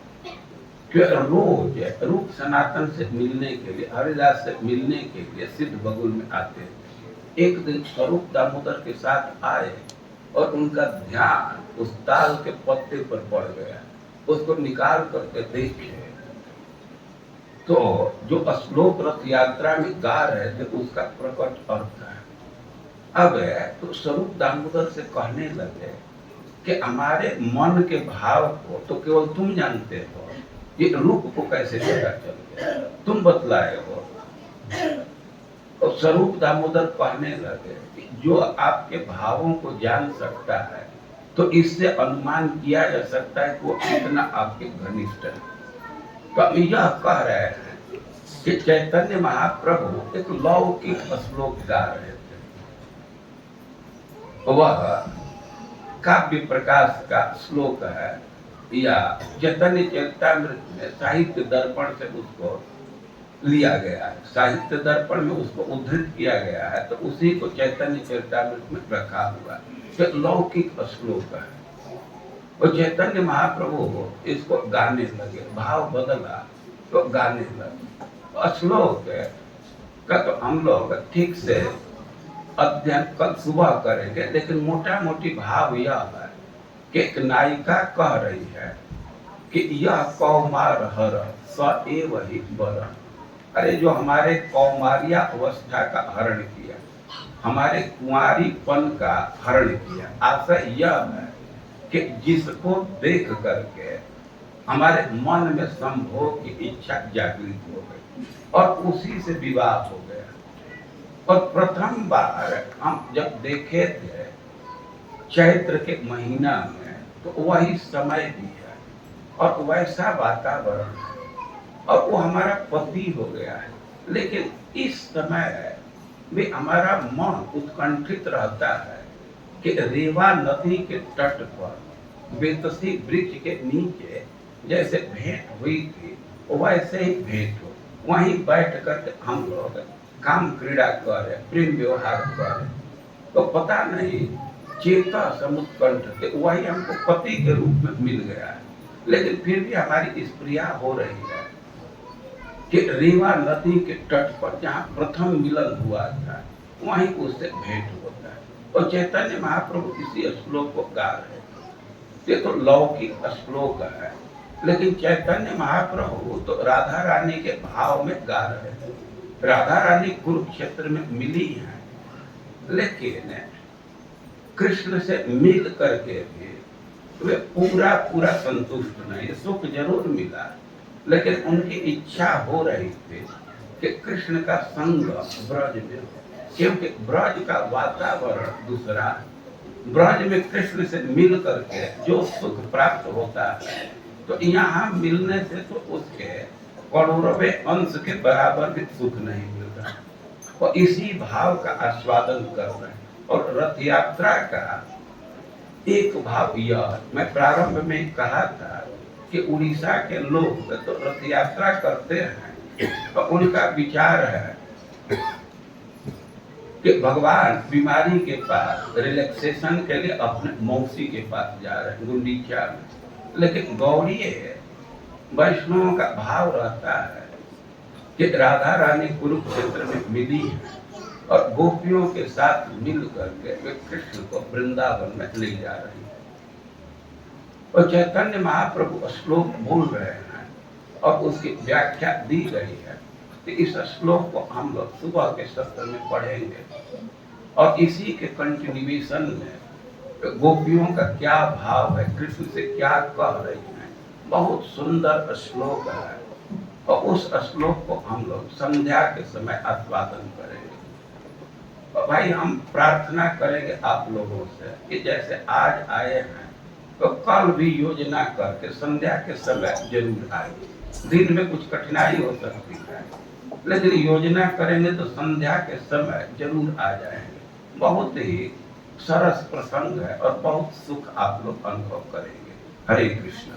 कि रोज रूप सनातन से मिलने के लिए, हरिदास से मिलने के लिए सिद्ध बगुल में आते थे। एक दिन स्वरूप दामोदर के साथ आए और उनका ध्यान उस ताल के पत्ते पर पड़ गया। उसको निकाल करके देखे तो जो श्लोक रथ यात्रा में गा रहे थे उसका प्रकट अर्थ है। अब तो स्वरूप दामोदर से कहने लगे कि हमारे मन के भाव को तो केवल तुम जानते हो, ये रूप को कैसे पता चल गया, तुम बतलाए हो। और स्वरूप दामोदर कहने लगे कि जो आपके भावों को जान सकता है तो इससे अनुमान किया जा सकता है कि वो कितना आपके घनिष्ठ है। तो यह कह रहे हैं कि चैतन्य महाप्रभु एक लौकिक श्लोक गा रहे थे। वह काव्य प्रकाश का श्लोक है, या चैतन्य चरितामृत में साहित्य दर्पण से उसको लिया गया है, साहित्य दर्पण में उसको उद्धृत किया गया है, तो उसी को चैतन्य चरितामृत में रखा हुआ है। तो लौकिक श्लोक है। और चैतन्य महाप्रभु इसको गाने लगे, भाव बदला तो गाने लगे। श्लोक का तो हम लोग ठीक से अध्ययन कल सुबह करेंगे, लेकिन मोटा मोटी भाव यह है कि एक नायिका कह रही है कि यह कौमार हर स एव ही बर। अरे जो हमारे कौमारिया अवस्था का हरण किया, हमारे कुंवारीपन का हरण किया, आशय यह है कि जिसको देख करके हमारे मन में संभोग की इच्छा जागृत हो गई और उसी से विवाह हो गया। और प्रथम बार हम जब देखे थे चैत्र के महीना में, तो वही समय भी है और वैसा वातावरण है और वो हमारा पति हो गया है। लेकिन इस समय भी हमारा मन उत्कंठित रहता है कि रेवा नदी के तट पर बेतसी वृक्ष के नीचे जैसे भेंट हुई थी वैसे ही भेंट हो, वहीं बैठ कर हम लोग काम क्रीड़ा करें, प्रेम व्यवहार करें। तो पता नहीं चेता समुत्कंठ के वही हमको पति के रूप में मिल गया है, लेकिन फिर भी हमारी स्प्रिया हो रही है कि रेवा नदी के तट पर जहाँ प्रथम मिलन हुआ था वहीं उससे भेंट होता है। और चैतन्य महाप्रभु इसी श्लोक को गा रहे थे। ये तो लौकिक श्लोक है, लेकिन चैतन्य महाप्रभु तो राधा रानी के भाव में गा रहे थे। राधा रानी कुरुक्षेत्र में मिली है, लेकिन कृष्ण से मिल करके भी वे पूरा संतुष्ट नहीं। सुख जरूर मिला, लेकिन उनकी इच्छा हो रही थी कि कृष्ण का संग ब्रज में हो, क्योंकि ब्रज का वातावरण दूसरा। ब्रज में कृष्ण से मिल करके जो सुख प्राप्त होता है, तो यहाँ मिलने से तो उसके करोड़ों अंश के बराबर भी सुख नहीं मिलता। और इसी भाव का आस्वादन कर रहे हैं। और रथ यात्रा का एक भाव यह, मैं प्रारंभ में कहा था कि उड़ीसा के लोग तो रथ यात्रा करते हैं, तो उनका विचार है कि भगवान बीमारी के पास रिलैक्सेशन के लिए अपने मौसी के पास जा रहे हैं गुंडीचा में। लेकिन गौड़ी वैष्णवों का भाव रहता है कि राधा रानी कुरुक्षेत्र में मिली है और गोपियों के साथ मिल करके वे कृष्ण को वृंदावन में ले जा रही है। और चैतन्य महाप्रभु श्लोक बोल रहे हैं और उसकी व्याख्या दी गई है। तो इस श्लोक को हम लोग सुबह के सत्र में पढ़ेंगे और इसी के कंटिन्यूएशन में गोपियों का क्या भाव है, कृष्ण से क्या कह रही है। बहुत सुंदर श्लोक है और उस श्लोक को हम लोग संध्या के समय आस्वादन करेंगे। तो भाई हम प्रार्थना करेंगे आप लोगों से कि जैसे आज आए हैं तो कल भी योजना करके संध्या के समय जरूर आए। दिन में कुछ कठिनाई हो सकती है, लेकिन योजना करेंगे तो संध्या के समय जरूर आ जाएंगे। बहुत ही सरस प्रसंग है और बहुत सुख आप लोग अनुभव करेंगे। हरे कृष्ण।